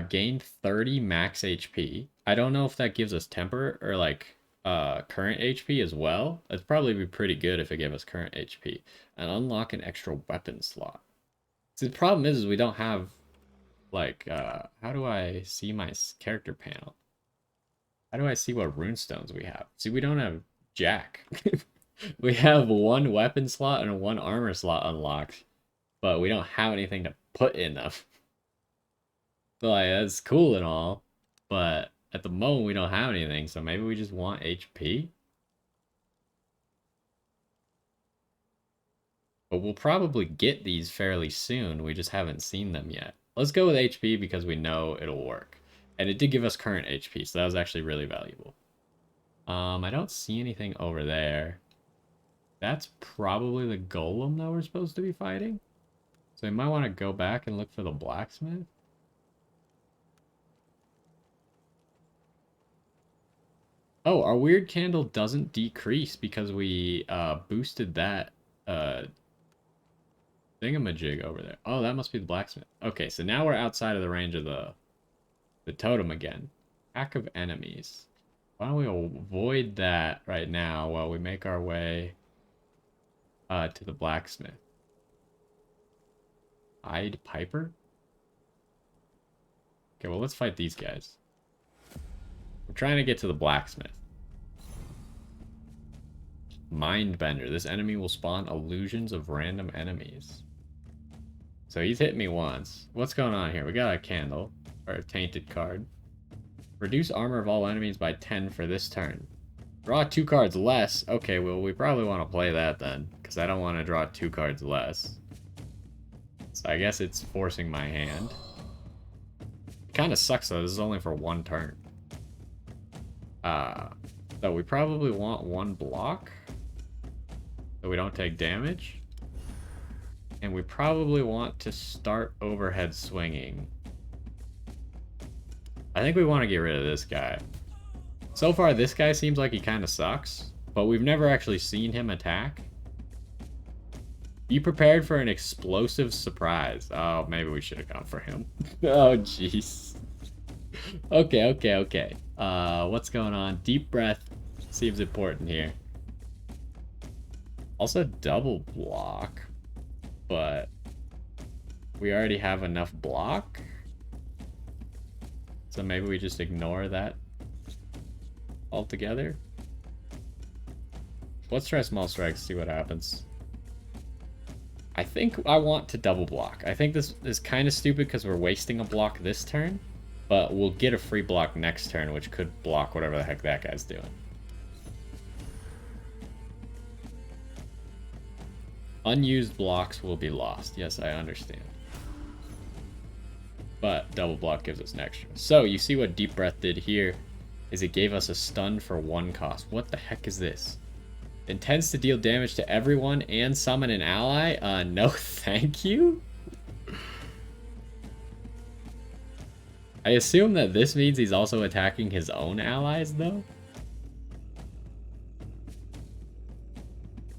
Gain 30 max HP. I don't know if that gives us temper or like current HP as well. It'd probably be pretty good if it gave us current HP. And unlock an extra weapon slot. See, the problem is we don't have like how do I see my character panel? How do I see what runestones we have? See, we don't have jack. We have 1 weapon slot and 1 armor slot unlocked, but we don't have anything to put in them. So like, that's cool and all, but at the moment we don't have anything, so maybe we just want HP? But we'll probably get these fairly soon, we just haven't seen them yet. Let's go with HP because we know it'll work. And it did give us current HP, so that was actually really valuable. I don't see anything over there. That's probably the golem that we're supposed to be fighting. So we might want to go back and look for the blacksmith. Oh, our weird candle doesn't decrease because we boosted that thingamajig over there. Oh, that must be the blacksmith. Okay, so now we're outside of the range of the totem again. Pack of enemies. Why don't we avoid that right now while we make our way to the blacksmith. Pied Piper? Okay, well, let's fight these guys. We're trying to get to the blacksmith. Mindbender. This enemy will spawn illusions of random enemies. So he's hit me once. What's going on here? We got a candle. Or a tainted card. Reduce armor of all enemies by 10 for this turn. Draw 2 cards less. Okay, well, we probably want to play that then. Because I don't want to draw 2 cards less. So I guess it's forcing my hand. It kind of sucks though. This is only for 1 turn. So we probably want 1 block. So we don't take damage. And we probably want to start overhead swinging. I think we want to get rid of this guy. So far, this guy seems like he kind of sucks, but we've never actually seen him attack. Be prepared for an explosive surprise. Oh, maybe we should have gone for him. Oh, jeez. Okay. What's going on? Deep breath seems important here. Also, double block, but we already have enough block. So maybe we just ignore that altogether. Let's try small strikes, see what happens. I think I want to double block. I think this is kind of stupid because we're wasting a block this turn, but we'll get a free block next turn, which could block whatever the heck that guy's doing. Unused blocks will be lost. Yes, I understand. But double block gives us an extra. So you see what Deep Breath did here is it gave us a stun for 1 cost. What the heck is this? Intends to deal damage to everyone and summon an ally? No thank you? I assume that this means he's also attacking his own allies though?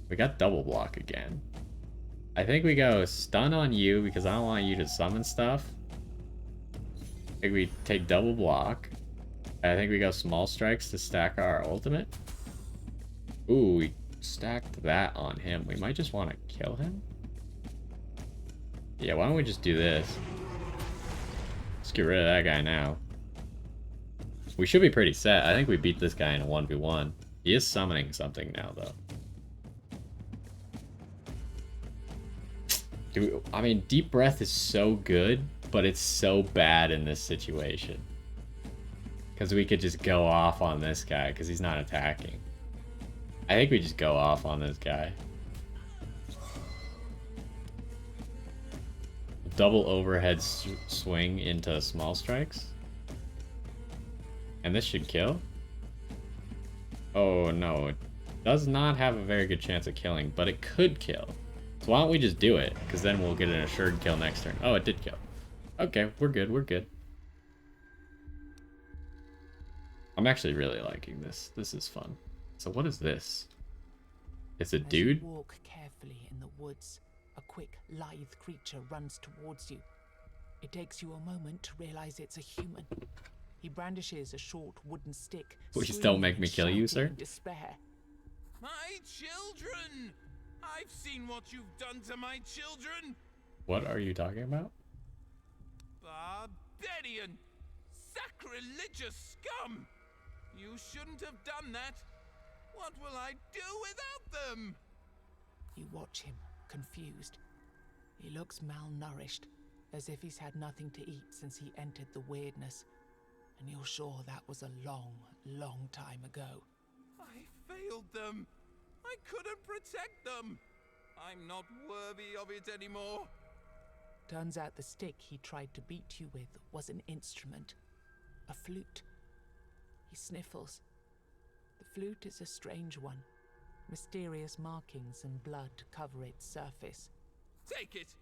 We got double block again. I think we go stun on you because I don't want you to summon stuff. I think we take double block. I think we go small strikes to stack our ultimate. Ooh, we stacked that on him. We might just want to kill him. Yeah, why don't we just do this? Let's get rid of that guy now. We should be pretty set. I think we beat this guy in a 1v1. He is summoning something now, though. I mean, Deep Breath is so good but it's so bad in this situation. Because we could just go off on this guy because he's not attacking. I think we just go off on this guy. Double overhead swing into small strikes. And this should kill. Oh no, it does not have a very good chance of killing, but it could kill. So why don't we just do it? Because then we'll get an assured kill next turn. Oh, it did kill. Okay, we're good, we're good. I'm actually really liking this. This is fun. So what is this? It's a dude? As you walk carefully in the woods, a quick, lithe creature runs towards you. It takes you a moment to realize it's a human. He brandishes a short wooden stick. Please don't make me kill you, sir. In despair. My children! I've seen what you've done to my children! What are you talking about? Barbarian! Sacrilegious scum! You shouldn't have done that. What will I do without them? You watch him, confused. He looks malnourished, as if he's had nothing to eat since he entered the weirdness. And you're sure that was a long, long time ago. I failed them. I couldn't protect them. I'm not worthy of it anymore. Turns out the stick he tried to beat you with was an instrument. A flute. He sniffles. The flute is a strange one. Mysterious markings and blood cover its surface. Take it.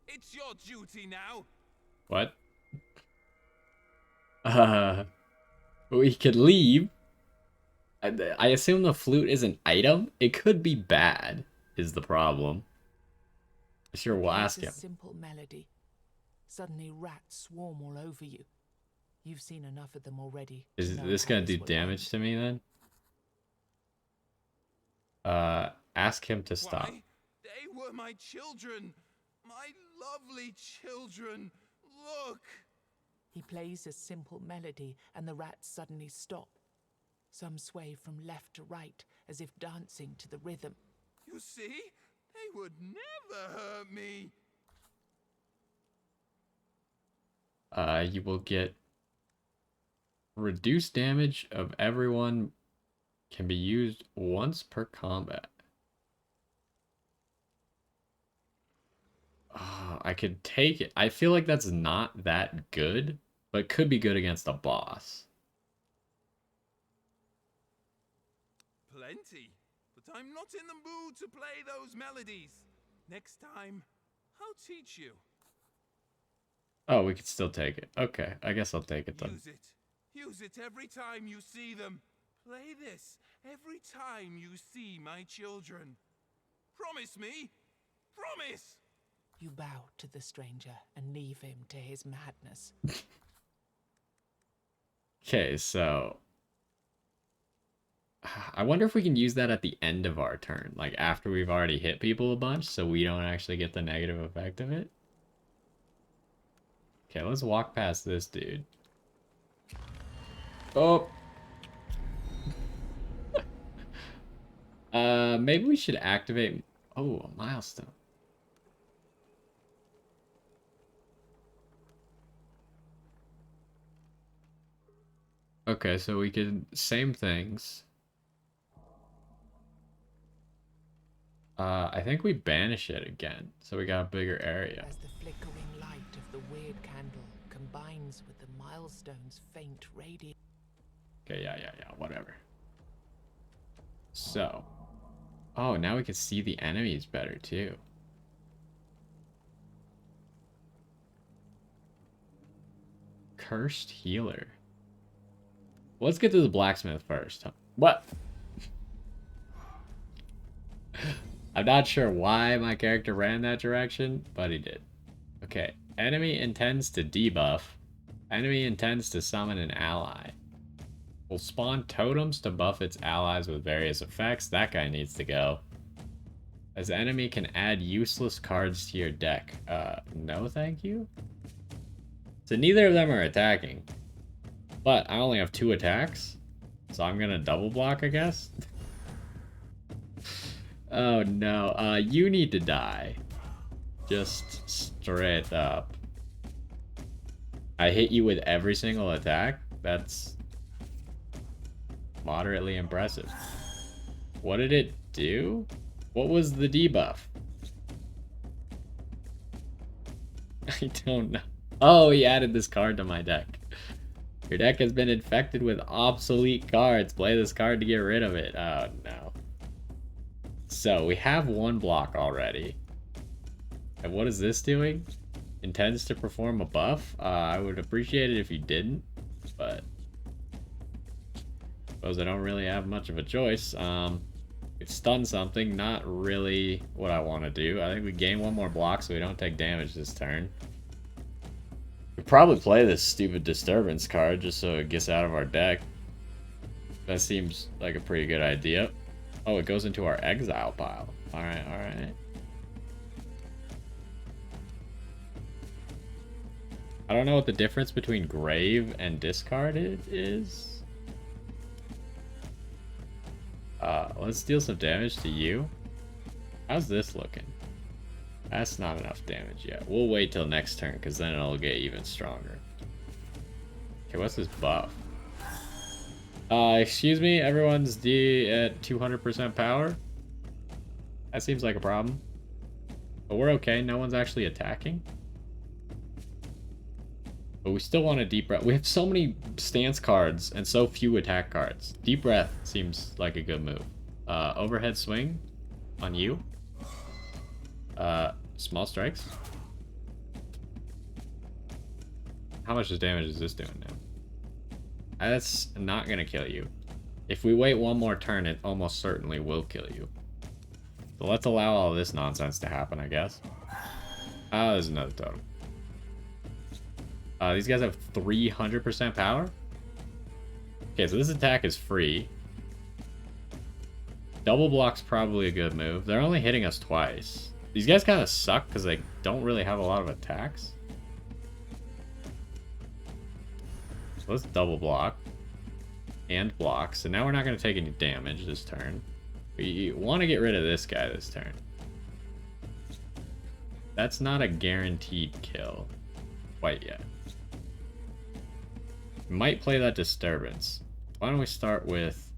It's your duty now. What? We could leave. I assume the flute is an item. It could be bad, is the problem. Sure, we'll ask him. It's a simple melody. Suddenly rats swarm all over you. You've seen enough of them already. Is this gonna do damage to me then? Ask him to stop. Why? They were my children. My lovely children. Look. He plays a simple melody and the rats suddenly stop. Some sway from left to right as if dancing to the rhythm. You see? They would never hurt me. You will get reduced damage of everyone can be used once per combat. I could take it. I feel like that's not that good, but could be good against a boss. Plenty. But I'm not in the mood to play those melodies. Next time, I'll teach you. Oh, we could still take it. Okay, I guess I'll take it then. Use it. Use it every time you see them. Play this every time you see my children. Promise me. Promise. You bow to the stranger and leave him to his madness. Okay, so I wonder if we can use that at the end of our turn, like after we've already hit people a bunch, so we don't actually get the negative effect of it. Okay, let's walk past this dude. Oh. Maybe we should activate. Oh, a milestone. Okay, so we could same things. I think we banish it again, so we got a bigger area. As the flickering light of the weird candle combines with the milestone's faint radiance. Okay, yeah, whatever. So, oh, now we can see the enemies better too. Cursed healer. Let's get to the blacksmith first. What? I'm not sure why my character ran that direction, but he did. Okay, enemy intends to debuff. Enemy intends to summon an ally. Will spawn totems to buff its allies with various effects. That guy needs to go. As enemy can add useless cards to your deck. No thank you? So neither of them are attacking. But I only have 2 attacks. So I'm gonna double block, I guess. Oh no, you need to die. Just straight up. I hit you with every single attack? That's moderately impressive. What did it do? What was the debuff? I don't know. Oh, he added this card to my deck. Your deck has been infected with obsolete cards. Play this card to get rid of it. Oh, no. So, we have one block already. And what is this doing? Intends to perform a buff? I would appreciate it if you didn't, but suppose I don't really have much of a choice. It stuns something, not really what I want to do. I think we gain one more block so we don't take damage this turn. We probably play this stupid disturbance card just so it gets out of our deck. That seems like a pretty good idea. Oh, it goes into our exile pile. Alright, alright. I don't know what the difference between grave and discard is. Let's deal some damage to you. How's this looking? That's not enough damage yet. We'll wait till next turn, because then it'll get even stronger. Okay, what's this buff? Excuse me, everyone's at 200% power? That seems like a problem. But we're okay, no one's actually attacking. But we still want a deep breath. We have so many stance cards and so few attack cards. Deep breath seems like a good move. Overhead swing on you. Small strikes. How much damage is this doing now? That's not gonna kill you. If we wait one more turn, it almost certainly will kill you. So let's allow all this nonsense to happen, I guess. Oh, there's another totem. These guys have 300% power? Okay, so this attack is free. Double block's probably a good move. They're only hitting us twice. These guys kind of suck because they don't really have a lot of attacks. So let's double block. And block. So now we're not going to take any damage this turn. We want to get rid of this guy this turn. That's not a guaranteed kill quite yet. Might play that disturbance. Why don't we start with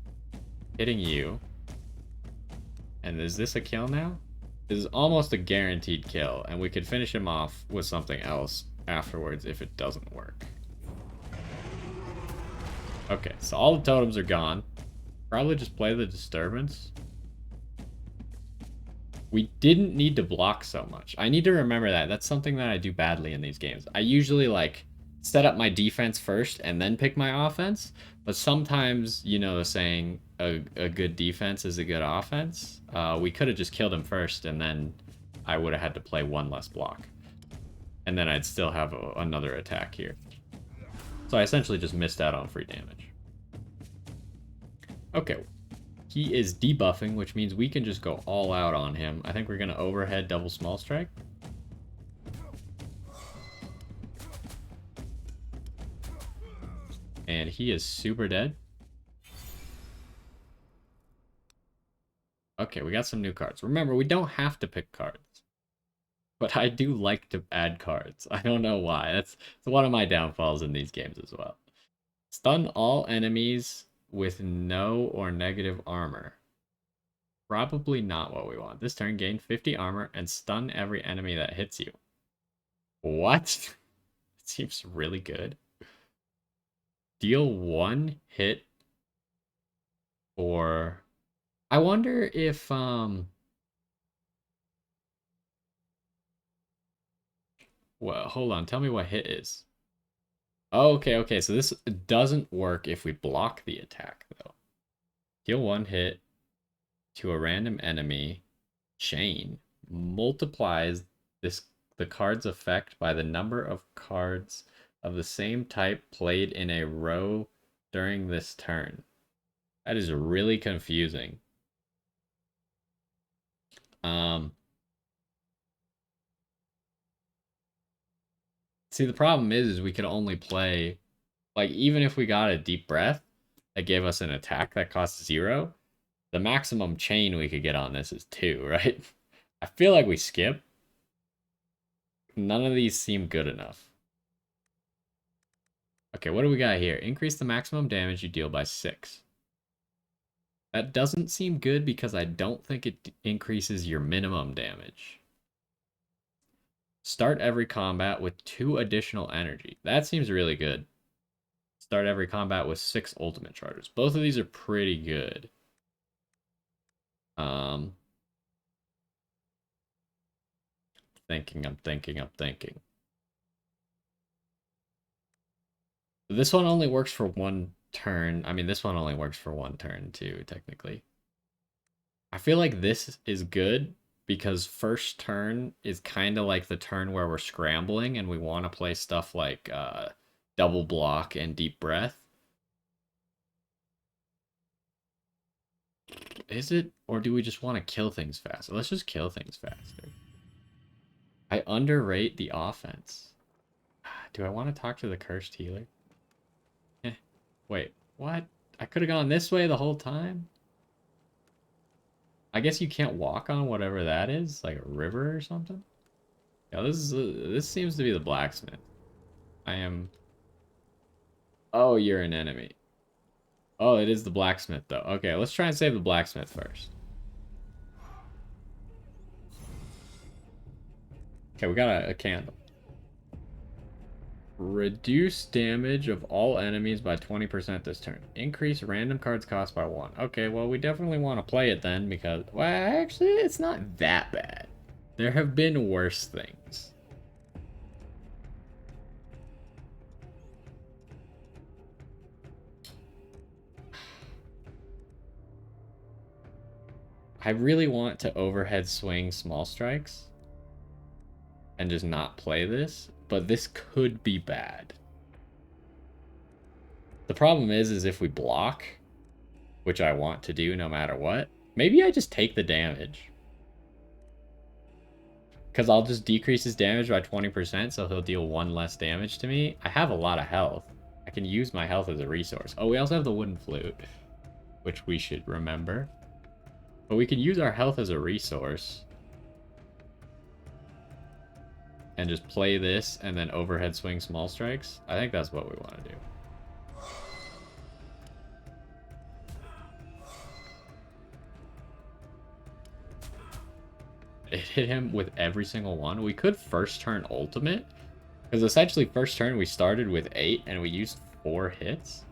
hitting you? And is this a kill now? This is almost a guaranteed kill, and we could finish him off with something else afterwards if it doesn't work. Okay, so all the totems are gone. Probably just play the disturbance. We didn't need to block so much. I need to remember that. That's something that I do badly in these games. I usually like set up my defense first and then pick my offense. But sometimes, you know the saying, a good defense is a good offense. We could have just killed him first and then I would have had to play one less block. And then I'd still have another attack here. So I essentially just missed out on free damage. Okay. He is debuffing, which means we can just go all out on him. I think we're going to overhead double small strike. And he is super dead. Okay, we got some new cards. Remember, we don't have to pick cards. But I do like to add cards. I don't know why. That's one of my downfalls in these games as well. Stun all enemies with no or negative armor. Probably not what we want. This turn, gain 50 armor and stun every enemy that hits you. What? It seems really good. Deal 1 hit or... I wonder if... Well, hold on. Tell me what hit is. Oh, okay. So this doesn't work if we block the attack, though. Deal 1 hit to a random enemy. Chain. Multiplies the card's effect by the number of cards of the same type played in a row during this turn. That is really confusing. See, the problem is we could only play, like, even if we got a deep breath that gave us an attack that costs 0, the maximum chain we could get on this is 2, right? I feel like we skip. None of these seem good enough. Okay, what do we got here? Increase the maximum damage you deal by 6. That doesn't seem good because I don't think it increases your minimum damage. Start every combat with 2 additional energy. That seems really good. Start every combat with 6 ultimate charges. Both of these are pretty good. I'm thinking. This one only works for 1 turn. I mean, this one only works for 1 turn too, technically. I feel like this is good because first turn is kind of like the turn where we're scrambling and we want to play stuff like double block and deep breath. Is it? Or do we just want to kill things faster? Let's just kill things faster. I underrate the offense. Do I want to talk to the cursed healer? Wait, what? I could have gone this way the whole time? I guess you can't walk on whatever that is, like a river or something? Yeah, this seems to be the blacksmith. I am... Oh, you're an enemy. Oh, it is the blacksmith, though. Okay, let's try and save the blacksmith first. Okay, we got a candle. Reduce damage of all enemies by 20% this turn. Increase random cards cost by 1. Okay, well, we definitely want to play it then because... Well, actually, it's not that bad. There have been worse things. I really want to overhead swing small strikes and just not play this, but this could be bad. The problem is if we block, which I want to do no matter what, maybe I just take the damage. Because I'll just decrease his damage by 20%, so he'll deal 1 less damage to me. I have a lot of health. I can use my health as a resource. Oh, we also have the wooden flute, which we should remember. But we can use our health as a resource. And just play this and then overhead swing small strikes. I think that's what we want to do. It hit him with every single one. We could first turn ultimate. Because essentially first turn we started with 8 and we used 4 hits.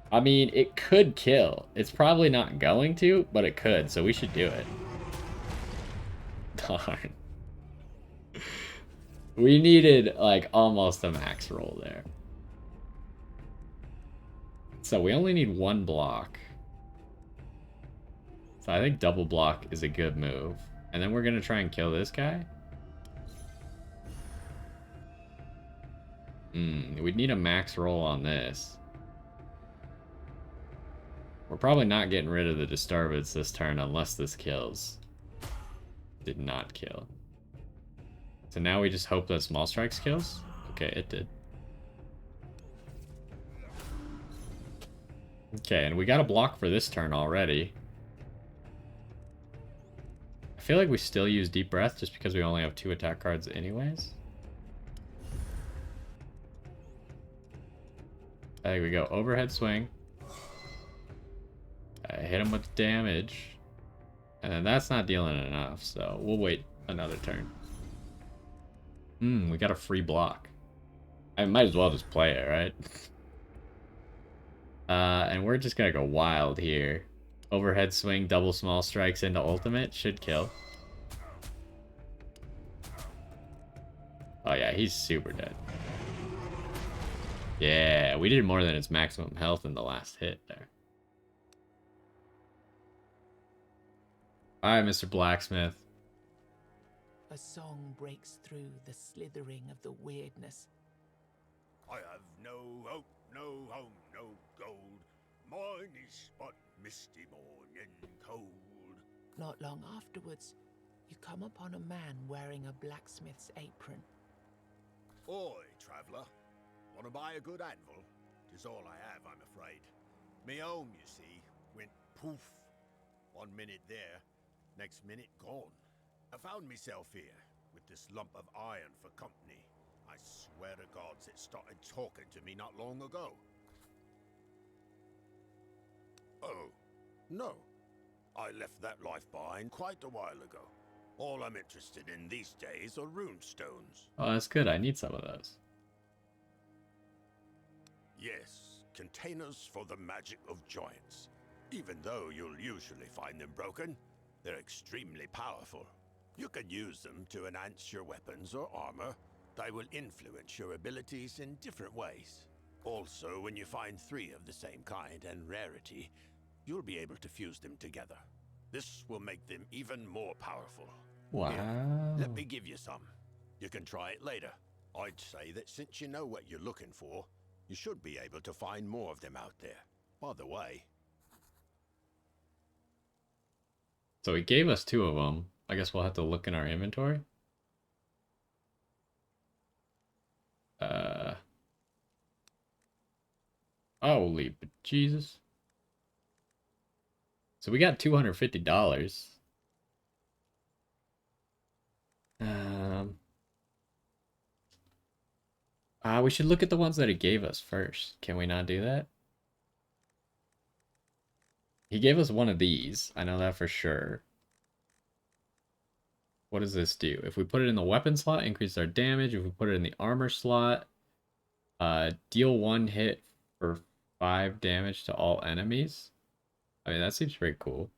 I mean, it could kill. It's probably not going to, but it could, so we should do it. Darn. We needed, like, almost a max roll there. So we only need 1 block. So I think double block is a good move. And then we're going to try and kill this guy. We'd need a max roll on this. We're probably not getting rid of the disturbance this turn unless this kills. Did not kill. So now we just hope that small strikes kills? Okay, it did. Okay, and we got a block for this turn already. I feel like we still use deep breath just because we only have 2 attack cards anyways. I think we go overhead swing. Hit him with damage. And then that's not dealing enough, so we'll wait another turn. We got a free block. I might as well just play it, right? And we're just gonna go wild here. Overhead swing, double small strikes into ultimate. Should kill. Oh yeah, he's super dead. Yeah, we did more than its maximum health in the last hit there. Alright, Mr. Blacksmith. A song breaks through the slithering of the weirdness. I have no hope, no home, no gold. Mine is but misty morning cold. Not long afterwards, you come upon a man wearing a blacksmith's apron. Oi, traveller. Want to buy a good anvil? 'Tis all I have, I'm afraid. Me home, you see, went poof. 1 minute there, next minute gone. I found myself here, with this lump of iron for company. I swear to gods it started talking to me not long ago. Oh, no. I left that life behind quite a while ago. All I'm interested in these days are rune stones. Oh, that's good. I need some of those. Yes, containers for the magic of giants. Even though you'll usually find them broken, they're extremely powerful. You can use them to enhance your weapons or armor. They will influence your abilities in different ways. Also, when you find 3 of the same kind and rarity, you'll be able to fuse them together. This will make them even more powerful. Wow. Here, let me give you some. You can try it later. I'd say that since you know what you're looking for, you should be able to find more of them out there. By the way... So he gave us 2 of them. I guess we'll have to look in our inventory. Holy Jesus. So we got $250. We should look at the ones that he gave us first. Can we not do that? He gave us one of these. I know that for sure. What does this do? If we put it in the weapon slot, increase our damage. If we put it in the armor slot, deal 1 hit for 5 damage to all enemies. I mean, that seems pretty cool.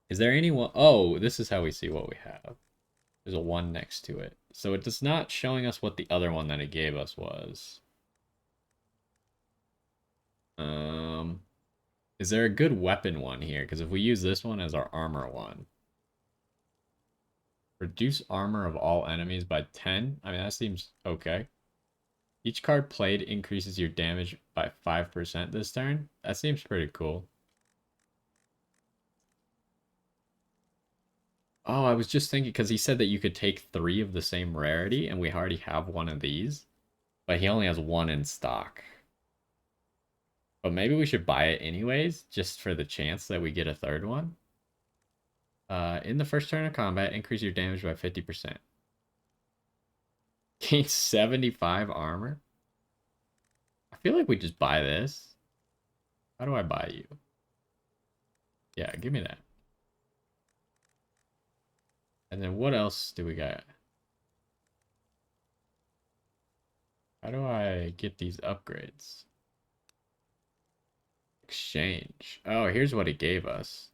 Is there anyone? Oh, this is how we see what we have. There's a 1 next to it. So it is not showing us what the other one that it gave us was. Is there a good weapon one here? Because if we use this one as our armor one. Reduce armor of all enemies by 10. I mean, that seems okay. Each card played increases your damage by 5% this turn. That seems pretty cool. Oh, I was just thinking, because he said that you could take 3 of the same rarity, and we already have one of these. But he only has 1 in stock. But maybe we should buy it anyways, just for the chance that we get a 3rd one. In the first turn of combat, increase your damage by 50%. Gain 75 armor. I feel like we just buy this. How do I buy you? Yeah, give me that. And then what else do we got? How do I get these upgrades? Exchange. Oh, here's what it gave us.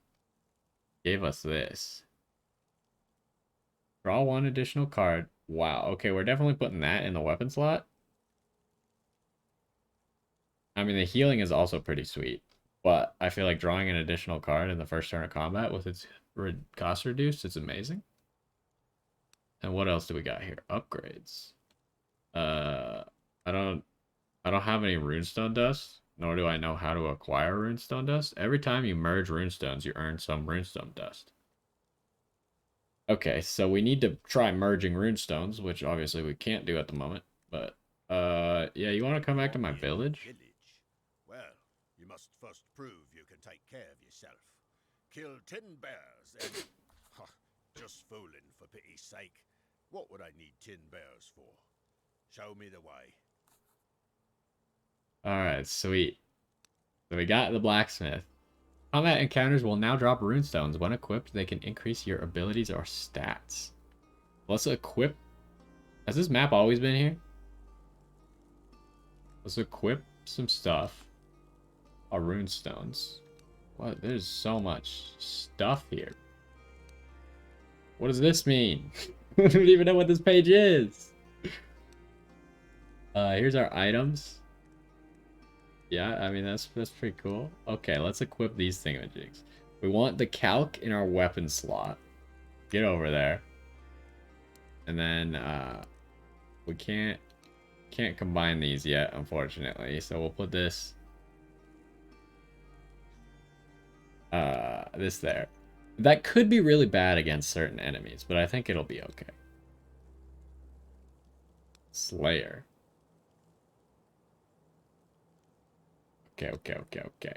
Gave us this. Draw 1 additional card. Wow. Okay, we're definitely putting that in the weapon slot. I mean, the healing is also pretty sweet. But I feel like drawing an additional card in the first turn of combat with its cost reduced is amazing. And what else do we got here? Upgrades. I don't have any runestone dust, nor do I know how to acquire runestone dust. Every time you merge runestones, you earn some runestone dust. Okay, so we need to try merging runestones, which obviously we can't do at the moment. But yeah, you want to come back to my village? Well, you must first prove you can take care of yourself. Kill 10 bears and... just fooling, for pity's sake. What would I need 10 bears for? Show me the way. Alright, sweet. So we got the blacksmith. Combat encounters will now drop runestones. When equipped, they can increase your abilities or stats. Let's equip... Has this map always been here? Let's equip some stuff. Our runestones. What? There's so much stuff here. What does this mean? I don't even know what this page is. Here's our items. Yeah, I mean, that's pretty cool. Okay, let's equip these thingamajigs. We want the calc in our weapon slot. Get over there. And then, we can't combine these yet, unfortunately. So we'll put this, this there. That could be really bad against certain enemies, but I think it'll be okay. Slayer. Okay.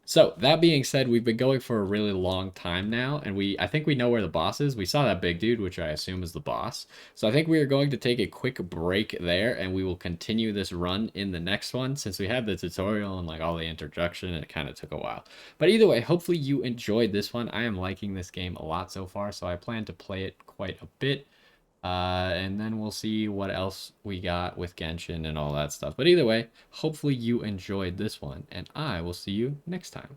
So that being said, we've been going for a really long time now, and I think we know where the boss is. We saw that big dude, which I assume is the boss. So I think we are going to take a quick break there, and we will continue this run in the next one, since we had the tutorial and like all the introduction, and it kind of took a while. But either way, hopefully you enjoyed this one. I am liking this game a lot so far, so I plan to play it quite a bit. And then we'll see what else we got with Genshin and all that stuff. But either way, hopefully you enjoyed this one, and I will see you next time.